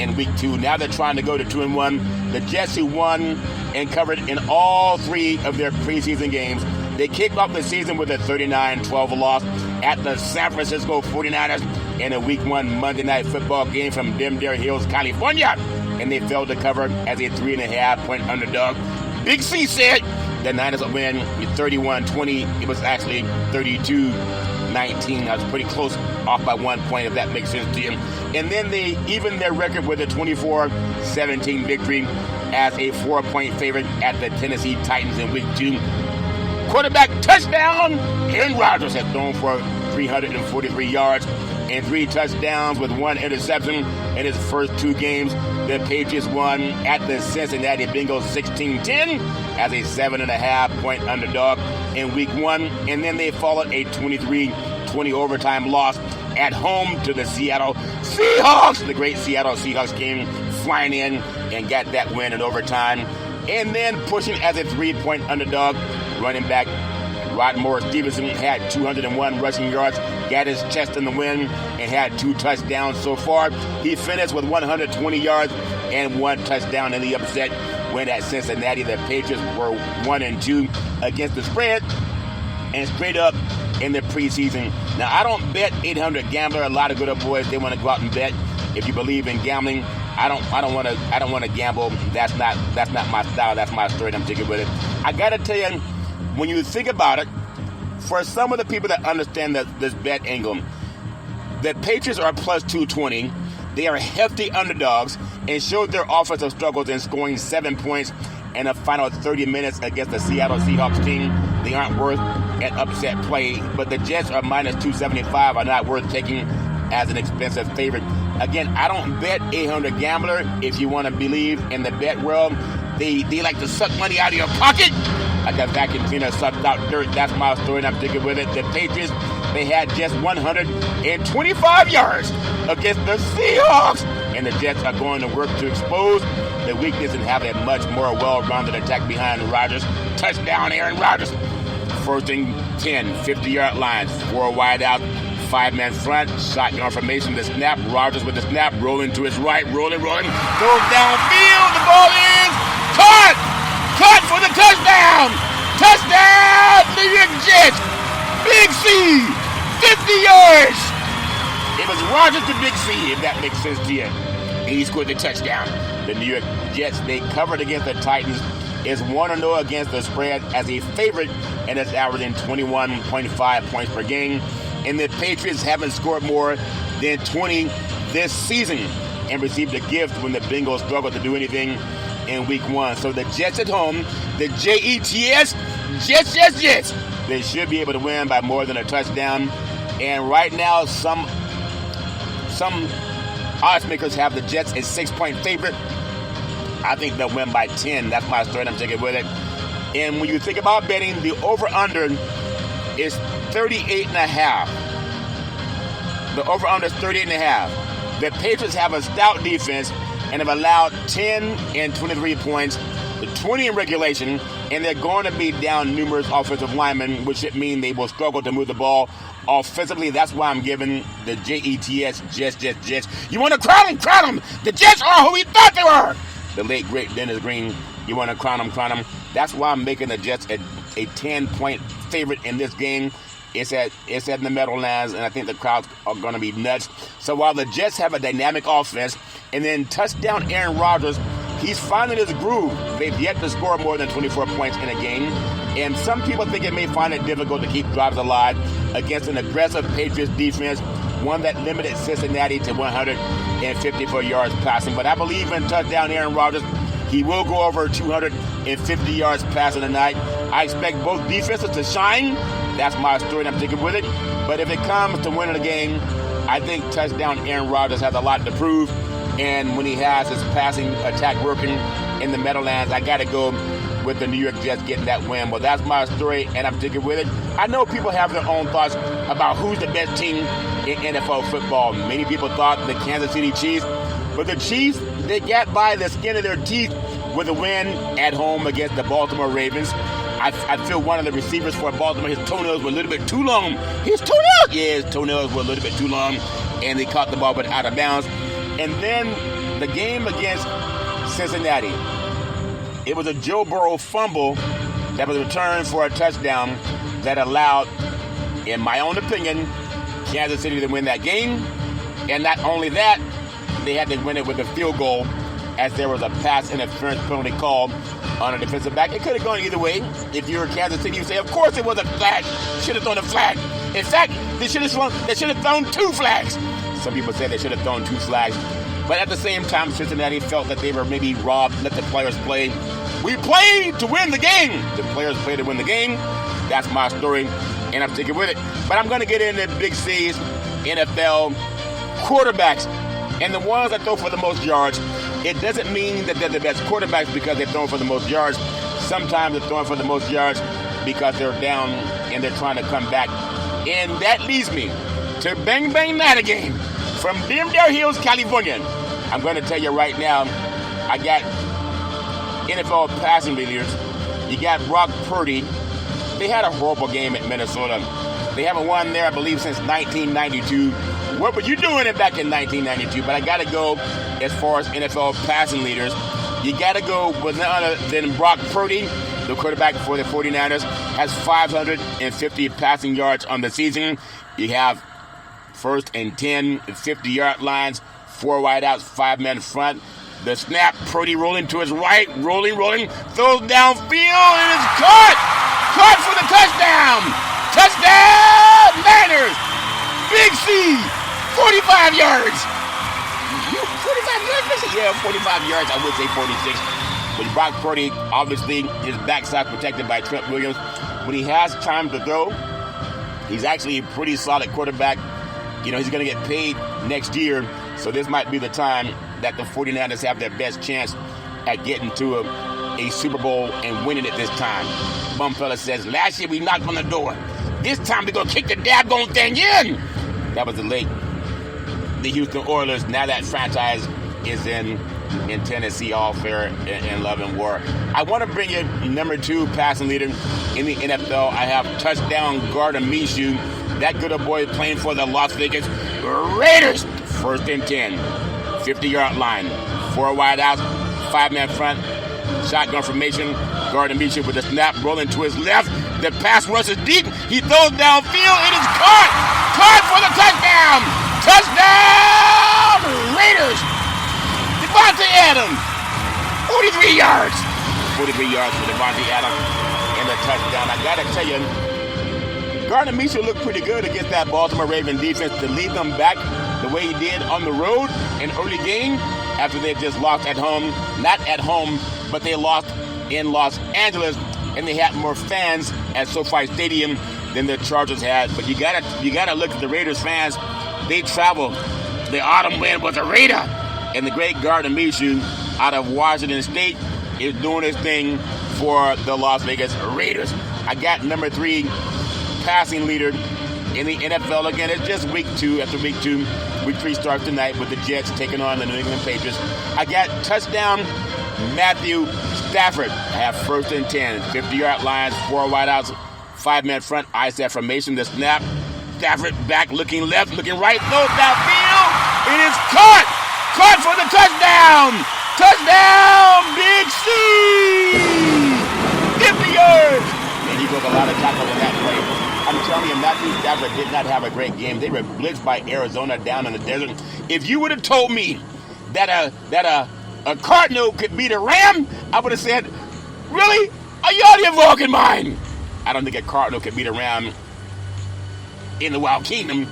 in week 2. Now they're trying to go to 2-1. The Jets, who won and covered in all 3 of their preseason games, they kicked off the season with a 39-12 loss at the San Francisco 49ers in a Week 1 Monday Night Football game from Denver Hills, California, and they failed to cover as a 3.5-point underdog. Big C said the Niners will win 31-20. It was actually 32-19. I was pretty close, off by 1 point, if that makes sense to you. And then they evened their record with a 24-17 victory as a 4-point favorite at the Tennessee Titans in Week 2. Quarterback touchdown. Aaron Rodgers has thrown for 343 yards and 3 touchdowns with 1 interception in his first 2 games. The Patriots won at the Cincinnati Bengals 16-10 as a 7.5-point underdog in Week 1. And then they followed a 23-20 overtime loss at home to the Seattle Seahawks. The great Seattle Seahawks came flying in and got that win in overtime. And then pushing as a 3-point underdog, running back Rodmore Stevenson had 201 rushing yards, got his chest in the win, and had 2 touchdowns so far. He finished with 120 yards and 1 touchdown in the upset win at Cincinnati. The Patriots were 1-2 against the spread and straight up in the preseason. Now, I don't bet 800 Gambler. A lot of good old boys, they want to go out and bet. If you believe in gambling, I don't want to gamble. That's not my style. That's my story. I'm sticking with it. I gotta tell you, when you think about it, for some of the people that understand this bet angle, the Patriots are plus 220. They are hefty underdogs and showed their offensive struggles in scoring 7 points in the final 30 minutes against the Seattle Seahawks team. They aren't worth an upset play, but the Jets are minus 275, are not worth taking as an expensive favorite. Again, I don't bet 800 Gambler. If you want to believe in the bet world, they like to suck money out of your pocket like a vacuum cleaner sucks out dirt. That's my story, and I'm sticking with it. The Patriots, they had just 125 yards against the Seahawks, and the Jets are going to work to expose the weakness and have a much more well-rounded attack behind Rodgers. Touchdown, Aaron Rodgers. First and 10, 50-yard lines, 4 wide out, 5-man front, shotgun formation, the snap, Rodgers with the snap, rolling to his right, rolling, throws downfield, the ball is caught for the touchdown! Touchdown, New York Jets! Big C, 50 yards! It was Rodgers to Big C, if that makes sense to you. He scored the touchdown. The New York Jets, they covered against the Titans, is 1-0 against the spread as a favorite, and it's averaging 21.5 points per game. And the Patriots haven't scored more than 20 this season and received a gift when the Bengals struggled to do anything in Week 1. So the Jets at home, the Jets, Jets, they should be able to win by more than a touchdown. And right now, some odds makers have the Jets as 6-point favorite. I think they'll win by 10. That's my story. I'm taking with it. And when you think about betting, the over-under is 38.5. The over-under is 38.5. The Patriots have a stout defense and have allowed 10 and 23 points 20 in regulation, and they're going to be down numerous offensive linemen, which should mean they will struggle to move the ball offensively. That's why I'm giving the Jets, Jets. You want to crown them. The Jets are who we thought they were. The late, great Dennis Green. You want to crown them. That's why I'm making the Jets a 10-point favorite in this game. It's at the Meadowlands, and I think the crowds are going to be nuts. So while the Jets have a dynamic offense, and then touchdown Aaron Rodgers, he's finding his groove. They've yet to score more than 24 points in a game, and some people think it may find it difficult to keep drives alive against an aggressive Patriots defense, one that limited Cincinnati to 154 yards passing. But I believe in touchdown Aaron Rodgers. He will go over 250 yards passing tonight. I expect both defenses to shine. That's my story, and I'm sticking with it. But if it comes to winning a game, I think touchdown Aaron Rodgers has a lot to prove. And when he has his passing attack working in the Meadowlands, I got to go with the New York Jets getting that win. Well, that's my story, and I'm sticking with it. I know people have their own thoughts about who's the best team in NFL football. Many people thought the Kansas City Chiefs, but the Chiefs, they got by the skin of their teeth with a win at home against the Baltimore Ravens. I feel one of the receivers for Baltimore, his toenails were a little bit too long. His toenails were a little bit too long, and they caught the ball but out of bounds. And then the game against Cincinnati, it was a Joe Burrow fumble that was returned for a touchdown that allowed, in my own opinion, Kansas City to win that game. And not only that, they had to win it with a field goal, as there was a pass interference penalty called on a defensive back. It could have gone either way. If you're Kansas City, you say, of course it was a flag. Should have thrown a flag. In fact, they should have thrown 2 flags. Some people say they should have thrown 2 flags. But at the same time, Cincinnati felt that they were maybe robbed, let the players play. We played to win the game. The players played to win the game. That's my story, and I'm sticking with it. But I'm going to get into Big C's NFL quarterbacks. And the ones that throw for the most yards, it doesn't mean that they're the best quarterbacks because they're throwing for the most yards. Sometimes they're throwing for the most yards because they're down and they're trying to come back. And that leads me to Bang Bang Night game from Dimdale Hills, California. I'm going to tell you right now, I got NFL passing leaders. You got Brock Purdy. They had a horrible game at Minnesota. They haven't won there, I believe, since 1992. What were you doing back in 1992? But I got to go as far as NFL passing leaders. You got to go with none other than Brock Purdy, the quarterback for the 49ers, has 550 passing yards on the season. You have 1st and 10, 50-yard lines, 4 wideouts, 5-men front. The snap, Purdy rolling to his right, rolling, throws downfield, and it's caught! Caught for the touchdown! Touchdown, Niners! Big C, 45 yards! 45 yards? Yeah, 45 yards. I would say 46. But Brock Purdy, obviously, his backside protected by Trent Williams. When he has time to throw, he's actually a pretty solid quarterback. You know, he's going to get paid next year, so this might be the time that the 49ers have their best chance at getting to a Super Bowl and winning it this time. Bumfella says, last year we knocked on the door. This time we're going to kick the daggone thing in. That was the Houston Oilers. Now that franchise is in Tennessee, all fair and love and war. I want to bring you number 2 passing leader in the NFL. I have touchdown Gardner Minshew. That good old boy playing for the Las Vegas Raiders. 1st and 10, 50-yard line, 4 wideouts, 5-man front, shotgun formation. Gardner Minshew with the snap, rolling to his left. The pass rushes deep. He throws downfield. It is caught. Caught for the touchdown. Touchdown, Raiders. Devontae Adams, 43 yards. 43 yards for Devontae Adams and the touchdown. I got to tell you, Gardner Minshew looked pretty good against that Baltimore Ravens defense to lead them back the way he did on the road in early game after they just lost at home. Not at home, but they lost in Los Angeles, and they had more fans at SoFi Stadium than the Chargers had. But you gotta look at the Raiders fans. They traveled. The autumn wind was a Raider. And the great Gardner Minshew out of Washington State is doing his thing for the Las Vegas Raiders. I got number 3 passing leader in the NFL. Again, it's just week 2 after week 2. Week 3 starts tonight with the Jets taking on the New England Patriots. I got touchdown Matthew Stafford have first and 10, 50-yard lines, 4 wideouts, 5-man front, ISF formation. The snap. Stafford back, looking left, looking right, throws downfield. It is caught. Caught for the touchdown. Touchdown, Big C. 50 yards. And he broke a lot of tackles in that play. I'm telling you, Matthew Stafford did not have a great game. They were blitzed by Arizona down in the desert. If you would have told me that a Cardinal could beat a Ram, I would have said, really? Are you out of your fucking mind? I don't think a Cardinal could beat a Ram in the Wild Kingdom.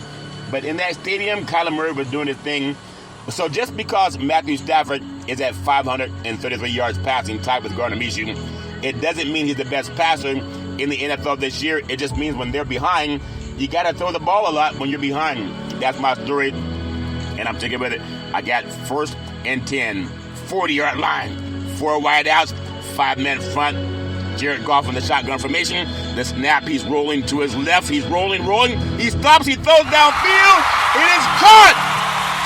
But in that stadium, Kyler Murray was doing his thing. So just because Matthew Stafford is at 533 yards passing, tied with Gardner Minshew, it doesn't mean he's the best passer in the NFL this year. It just means when they're behind, you got to throw the ball a lot when you're behind. That's my story, and I'm sticking with it. I got first and 10, 40-yard line, 4 wideouts, 5-man front. Jared Goff in the shotgun formation. The snap, he's rolling to his left. He's rolling. He stops, he throws downfield. It is caught.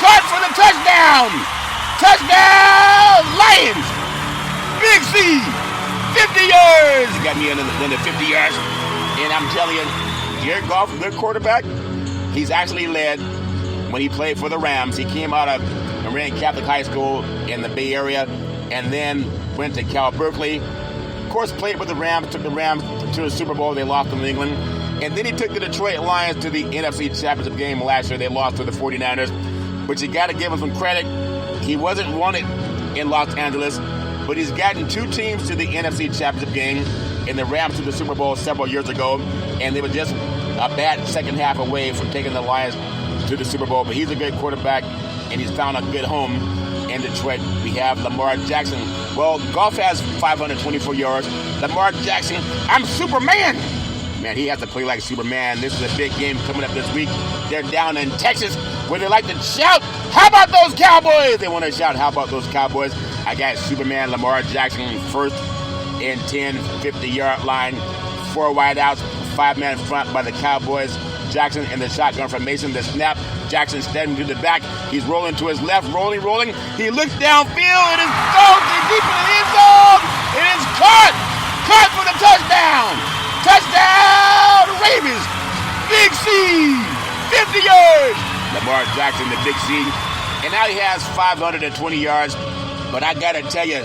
Caught for the touchdown. Touchdown, Lions. Big C, 50 yards. Got me under the 50 yards. And I'm telling you, Jared Goff, good quarterback. He's actually led when he played for the Rams. He came out of Marian Catholic High School in the Bay Area and then went to Cal Berkeley. Of course, played with the Rams, took the Rams to the Super Bowl. They lost to New England. And then he took the Detroit Lions to the NFC Championship game last year. They lost to the 49ers. But you got to give him some credit. He wasn't wanted in Los Angeles, but he's gotten 2 teams to the NFC Championship game, and the Rams to the Super Bowl several years ago, and they were just a bad second half away from taking the Lions to the Super Bowl. But he's a great quarterback, and he's found a good home in Detroit. We have Lamar Jackson. Well, Goff has 524 yards. Lamar Jackson, I'm Superman. Man, he has to play like Superman. This is a big game coming up this week. They're down in Texas where they like to shout, how about those Cowboys? They want to shout, how about those Cowboys? I got Superman Lamar Jackson first and 10, 50-yard line, 4 wideouts, 5-man front by the Cowboys. Jackson in the shotgun formation. The snap, Jackson stepping to the back. He's rolling to his left, rolling. He looks downfield. It is thrown deep in the end zone. It is caught. Caught for the touchdown. Touchdown, Ravens. Big C, 50 yards. Lamar Jackson, the Big C. And now he has 520 yards. But I got to tell you,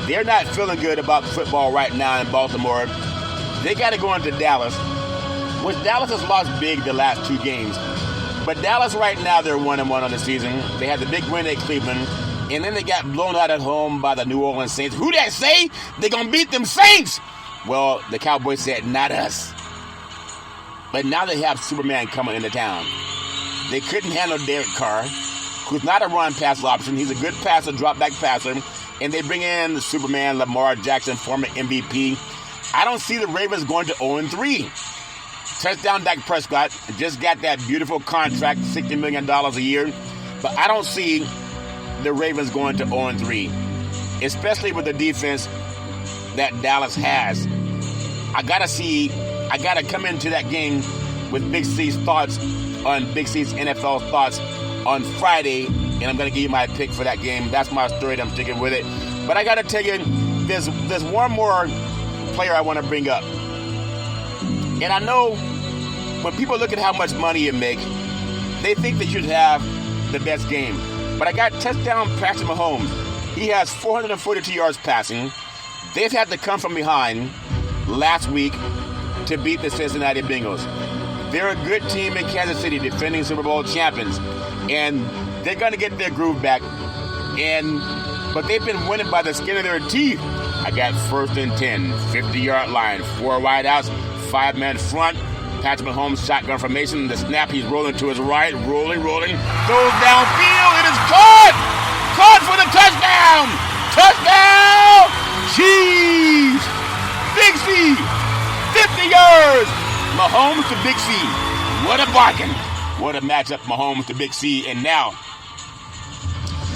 they're not feeling good about football right now in Baltimore. They got to go into Dallas, which Dallas has lost big the last 2 games. But Dallas right now, they're 1-1 on the season. They had the big win at Cleveland, and then they got blown out at home by the New Orleans Saints. Who that say? They're going to beat them Saints. Well, the Cowboys said, not us. But now they have Superman coming into town. They couldn't handle Derek Carr, who's not a run-pass option. He's a good passer, drop-back passer. And they bring in the Superman, Lamar Jackson, former MVP. I don't see the Ravens going to 0-3. Touchdown Dak Prescott just got that beautiful contract, $60 million a year. But I don't see the Ravens going to 0-3, especially with the defense that Dallas has. I got to come into that game with Big C's thoughts on Big C's NFL thoughts on Friday, and I'm going to give you my pick for that game. That's my story, and I'm sticking with it. But I got to tell you, there's one more player I want to bring up. And I know when people look at how much money you make, they think that you should have the best game. But I got touchdown Patrick Mahomes. He has 442 yards passing. They've had to come from behind last week to beat the Cincinnati Bengals. They're a good team in Kansas City, defending Super Bowl champions. And they're going to get their groove back. But they've been winning by the skin of their teeth. I got first and 10, 50-yard line, 4 wideouts, 5-man front. Patrick Mahomes shotgun formation. The snap, he's rolling to his right, rolling. Throws downfield. It is caught. Caught for the touchdown. Touchdown. Chiefs. Big C. 50 yards. Mahomes to Big C. What a bargain. What a matchup, Mahomes to Big C. And now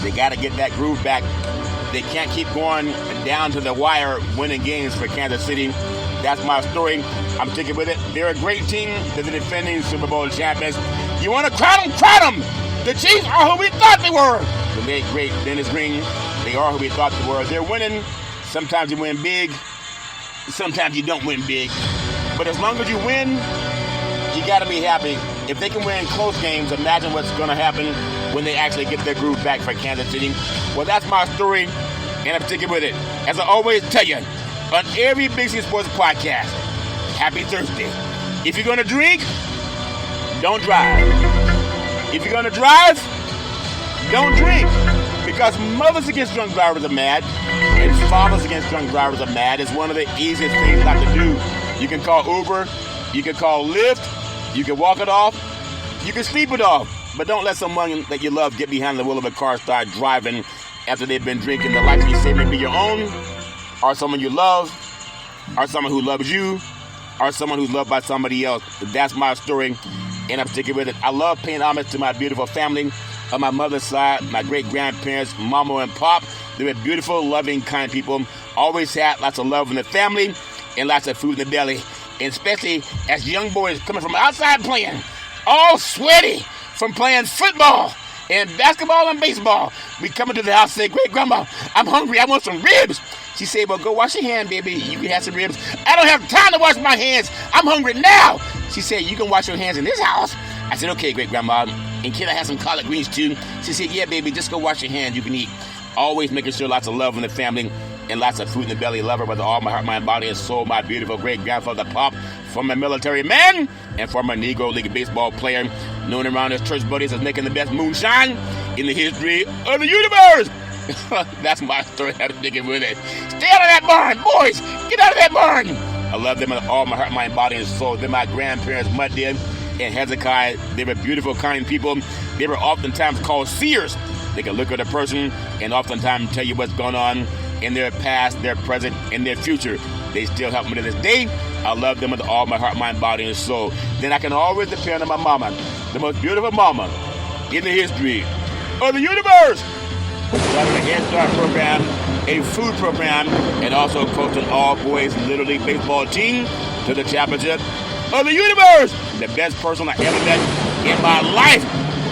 they got to get that groove back. They can't keep going down to the wire winning games for Kansas City. That's my story. I'm sticking with it. They're a great team. They're the defending Super Bowl champions. You want to crown them? Crown them! The Chiefs are who we thought they were. They made great Dennis Green. They are who we thought they were. They're winning Sometimes you win big. Sometimes you don't win big. But as long as you win, you got to be happy. If they can win close games, imagine what's going to happen when they actually get their groove back for Kansas City. Well, that's my story, and I'm sticking with it. As I always tell you, on every Big C Sports podcast, happy Thursday. If you're going to drink, don't drive. If you're going to drive, don't drink. Because mothers against drunk drivers are mad, and fathers against drunk drivers are mad. It's one of the easiest things not to do. You can call Uber, you can call Lyft, you can walk it off, you can sleep it off. But don't let someone that you love get behind the wheel of a car, start driving after they've been drinking. The life you say may be your own, or someone you love, or someone who loves you, or someone who's loved by somebody else. That's my story, and I'm sticking with it. I love paying homage to my beautiful family. On my mother's side, my great-grandparents, Mama and Pop, they were beautiful, loving, kind people. Always had lots of love in the family and lots of food in the belly. And especially as young boys coming from outside playing, all sweaty from playing football and basketball and baseball. We come into the house and say, "Great grandma, I'm hungry. I want some ribs." She said, "Well, go wash your hand, baby. You can have some ribs." "I don't have time to wash my hands. I'm hungry now." She said, "You can wash your hands in this house." I said, "Okay, great grandma. And can I have some collard greens too?" She said, "Yeah, baby, just go wash your hands. You can eat." Always making sure lots of love in the family and lots of food in the belly. Love her with all my heart, mind, body, and soul. My beautiful great-grandfather Pop, former military man and former Negro League baseball player, known around his church buddies as making the best moonshine in the history of the universe. That's my story. I'm sticking with it. Stay out of that barn, boys. Get out of that barn. I love them with all my heart, mind, body, and soul. They're my grandparents, Mud Did and Hezekiah. They were beautiful, kind people. They were oftentimes called seers. They can look at a person and oftentimes tell you what's going on in their past, their present, and their future. They still help me to this day. I love them with all my heart, mind, body, and soul. Then I can always depend on my mama, the most beautiful mama in the history of the universe. Running a Head Start program, a food program, and also coaching all boys Little League baseball team to the championship of the universe. The best person I ever met in my life.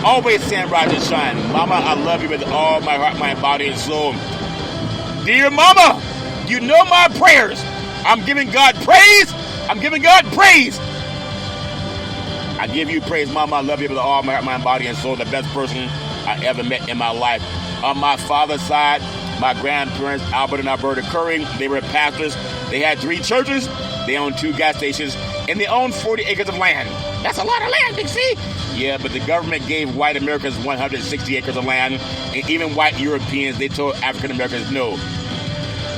Always saying rise and shine. Mama, I love you with all my heart, mind, body, and soul. Dear Mama, you know my prayers. I'm giving God praise. I'm giving God praise. I give you praise, Mama. I love you with all my heart, mind, body, and soul. The best person I ever met in my life. On my father's side, my grandparents, Albert and Alberta Curry, they were pastors. They had 3 churches. They owned 2 gas stations. And they owned 40 acres of land. That's a lot of land, Big C. Yeah, but the government gave white Americans 160 acres of land. And even white Europeans, they told African Americans no.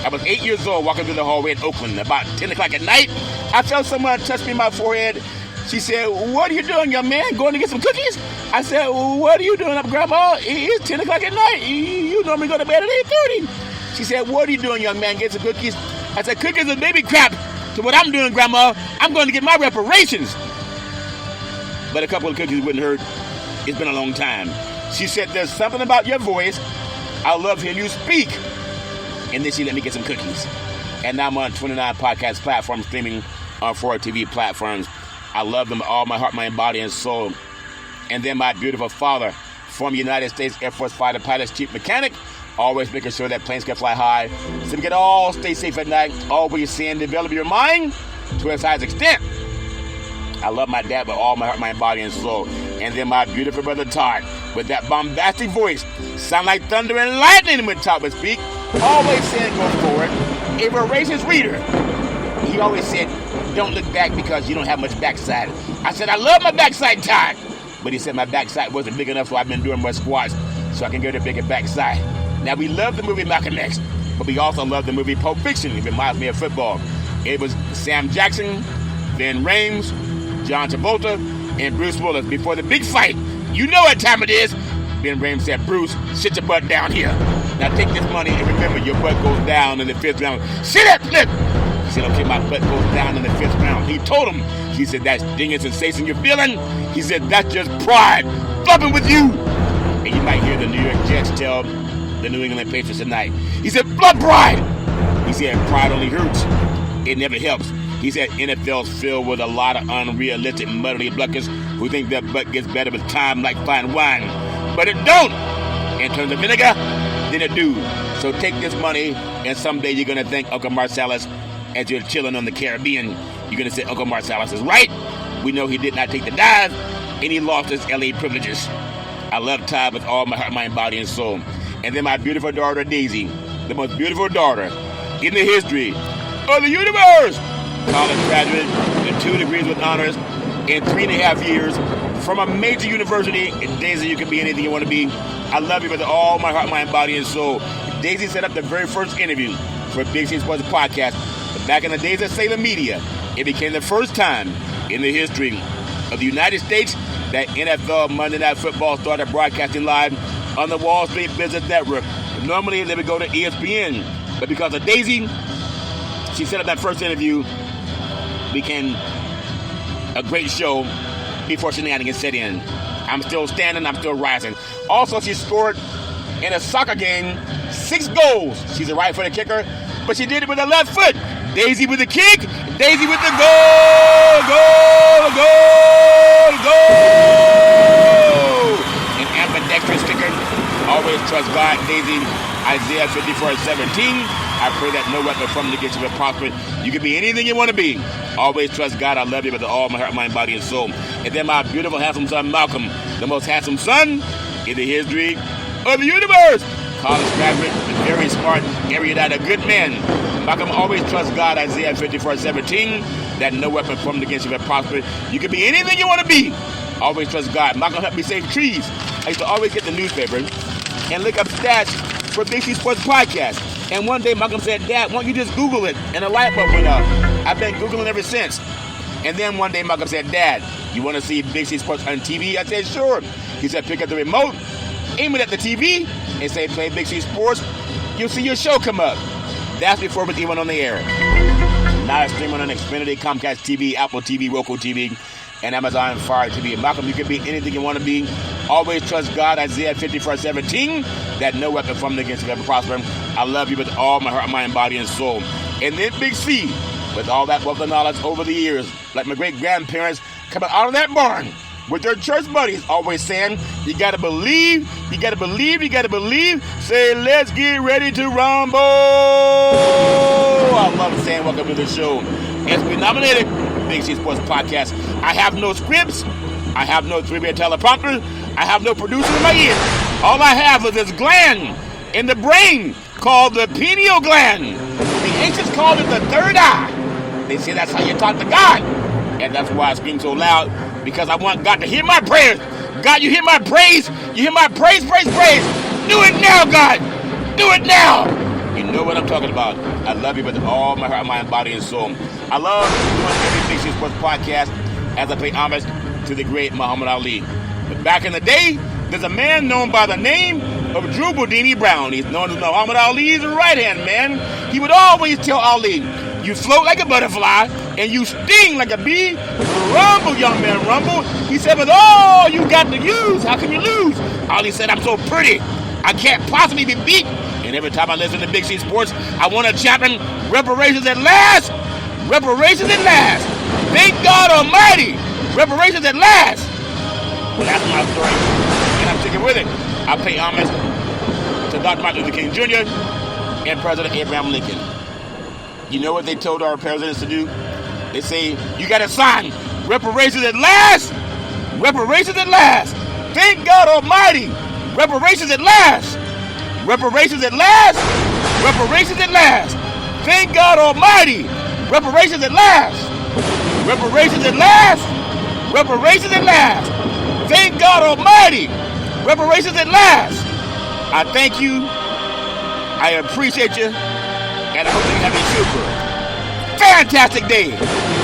I was 8 years old walking through the hallway in Oakland. About 10 o'clock at night, I felt someone touch me in my forehead. She said, "What are you doing, young man? Going to get some cookies?" I said, "What are you doing up, Grandma? It's 10 o'clock at night. You normally go to bed at 8:30. She said, "What are you doing, young man? Get some cookies?" I said, "Cookies are baby crap to what I'm doing, Grandma. I'm going to get my reparations." But a couple of cookies wouldn't hurt. It's been a long time. She said, "There's something about your voice. I love hearing you speak." And then she let me get some cookies. And now I'm on 29 podcast platforms, streaming on 4 TV platforms. I love them with all my heart, mind, body, and soul. And then my beautiful father, former United States Air Force fighter pilot's chief mechanic, always making sure that planes can fly high so we can all stay safe at night. Always saying, develop your mind to its highest extent. I love my dad with all my heart, mind, body, and soul. And then my beautiful brother Todd, with that bombastic voice, sound like thunder and lightning when Todd would speak. Always saying, go forward. A voracious reader. He always said, don't look back because you don't have much backside. I said, I love my backside, Todd. But he said my backside wasn't big enough, so I've been doing more squats so I can get a bigger backside. Now, we love the movie Malcolm X, but we also love the movie Pulp Fiction. It reminds me of football. It was Sam Jackson, Vin Rames, John Travolta, and Bruce Willis before the big fight. You know what time it is. Vin Rames said, "Bruce, sit your butt down here. Now take this money and remember your butt goes down in the 5th round." Sit up, Flip! He said, "Okay, my butt goes down in the 5th round." He told him, he said, "That stinging sensation you're feeling," he said, "that's just pride flubbing with you." And you might hear the New York Jets tell the New England Patriots tonight. He said, "Blood pride." He said, "Pride only hurts. It never helps." He said, "NFL's filled with a lot of unrealistic muddly bluckers who think their butt gets better with time like fine wine. But it don't. In terms of vinegar, than it do. So take this money, and someday you're going to thank Uncle Marcellus as you're chilling on the Caribbean. You're going to say Uncle Marcellus is right. We know he did not take the dive, and he lost his L.A. privileges. I love Todd with all my heart, mind, body, and soul. And then my beautiful daughter, Daisy, the most beautiful daughter in the history of the universe. College graduate with 2 degrees with honors in 3.5 years from a major university. And Daisy, you can be anything you want to be. I love you with all my heart, mind, body, and soul. Daisy set up the very first interview for Big C Sports Podcast. But back in the days of Salem Media, it became the first time in the history of the United States that NFL Monday Night Football started broadcasting live on the Wall Street Business Network. Normally, they would go to ESPN. But because of Daisy, she set up that first interview, became a great show before shenanigans set in. I'm still standing, I'm still rising. Also, she scored in a soccer game 6 goals. She's a right-footed kicker, but she did it with her left foot. Daisy with the kick, Daisy with the goal, goal, goal, goal. An ambidextrous kicker. Always trust God, Daisy. Isaiah 54:17. I pray that no weapon formed against you will prosper. You can be anything you want to be. Always trust God. I love you with all my heart, mind, body, and soul. And then my beautiful, handsome son, Malcolm, the most handsome son in the history of the universe. College graduate, very smart, erudite, a good man. Malcolm always trusts God, Isaiah 54:17, that no weapon formed against you will prosper. You can be anything you want to be. Always trust God. Malcolm helped me save trees. I used to always get the newspaper and look up stats for Big C Sports Podcast. And one day Malcolm said, Dad, why don't you just Google it? And a light bulb went up. I've been Googling ever since. And then one day Malcolm said, Dad, you want to see Big C Sports on TV? I said, sure. He said, pick up the remote, aim it at the TV, and say, play Big C Sports. You'll see your show come up. That's before it was even on the air. Now it's streaming on Xfinity, Comcast TV, Apple TV, Roku TV, and Amazon Fire TV. Malcolm, you can be anything you want to be. Always trust God, Isaiah 54:17, that no weapon formed against you will ever prosper. I love you with all my heart, mind, body, and soul. And then Big C, with all that wealth of knowledge over the years, like my great-grandparents coming out of that barn with their church buddies, always saying, you got to believe, you got to believe, you got to believe. Say, let's get ready to rumble. I love saying welcome to the show. As we nominated Big C Sports Podcast, I have no scripts. I have no 3-way teleprompter. I have no producer in my ear. All I have is this gland in the brain called the pineal gland. The ancients called it the third eye. They say that's how you talk to God. And that's why I scream so loud, because I want God to hear my prayers. God, you hear my praise. You hear my praise, praise, praise. Do it now, God. Do it now. You know what I'm talking about. I love you with all my heart, mind, body, and soul. I love doing every Big C Sports Podcast as I pay homage to the great Muhammad Ali. But back in the day, there's a man known by the name of Drew Boudini Brown. He's known as Muhammad Ali's right-hand man. He would always tell Ali, you float like a butterfly and you sting like a bee. Rumble, young man, rumble. He said, with all you got to use, how can you lose? Ali said, I'm so pretty, I can't possibly be beat. And every time I listen to Big C Sports, I want to champion reparations at last. Reparations at last. Thank God Almighty. Reparations at last. Well, that's my story, and I'm sticking with it. I pay homage to Dr. Martin Luther King Jr. and President Abraham Lincoln. You know what they told our presidents to do? They say, you got to sign reparations at last. Reparations at last. Thank God Almighty. Reparations at last. Reparations at last. Reparations at last. Thank God Almighty. Reparations at last. Reparations at last. Reparations at last. Thank God Almighty. Reparations at last. I thank you. I appreciate you. And I hope you have a super fantastic day.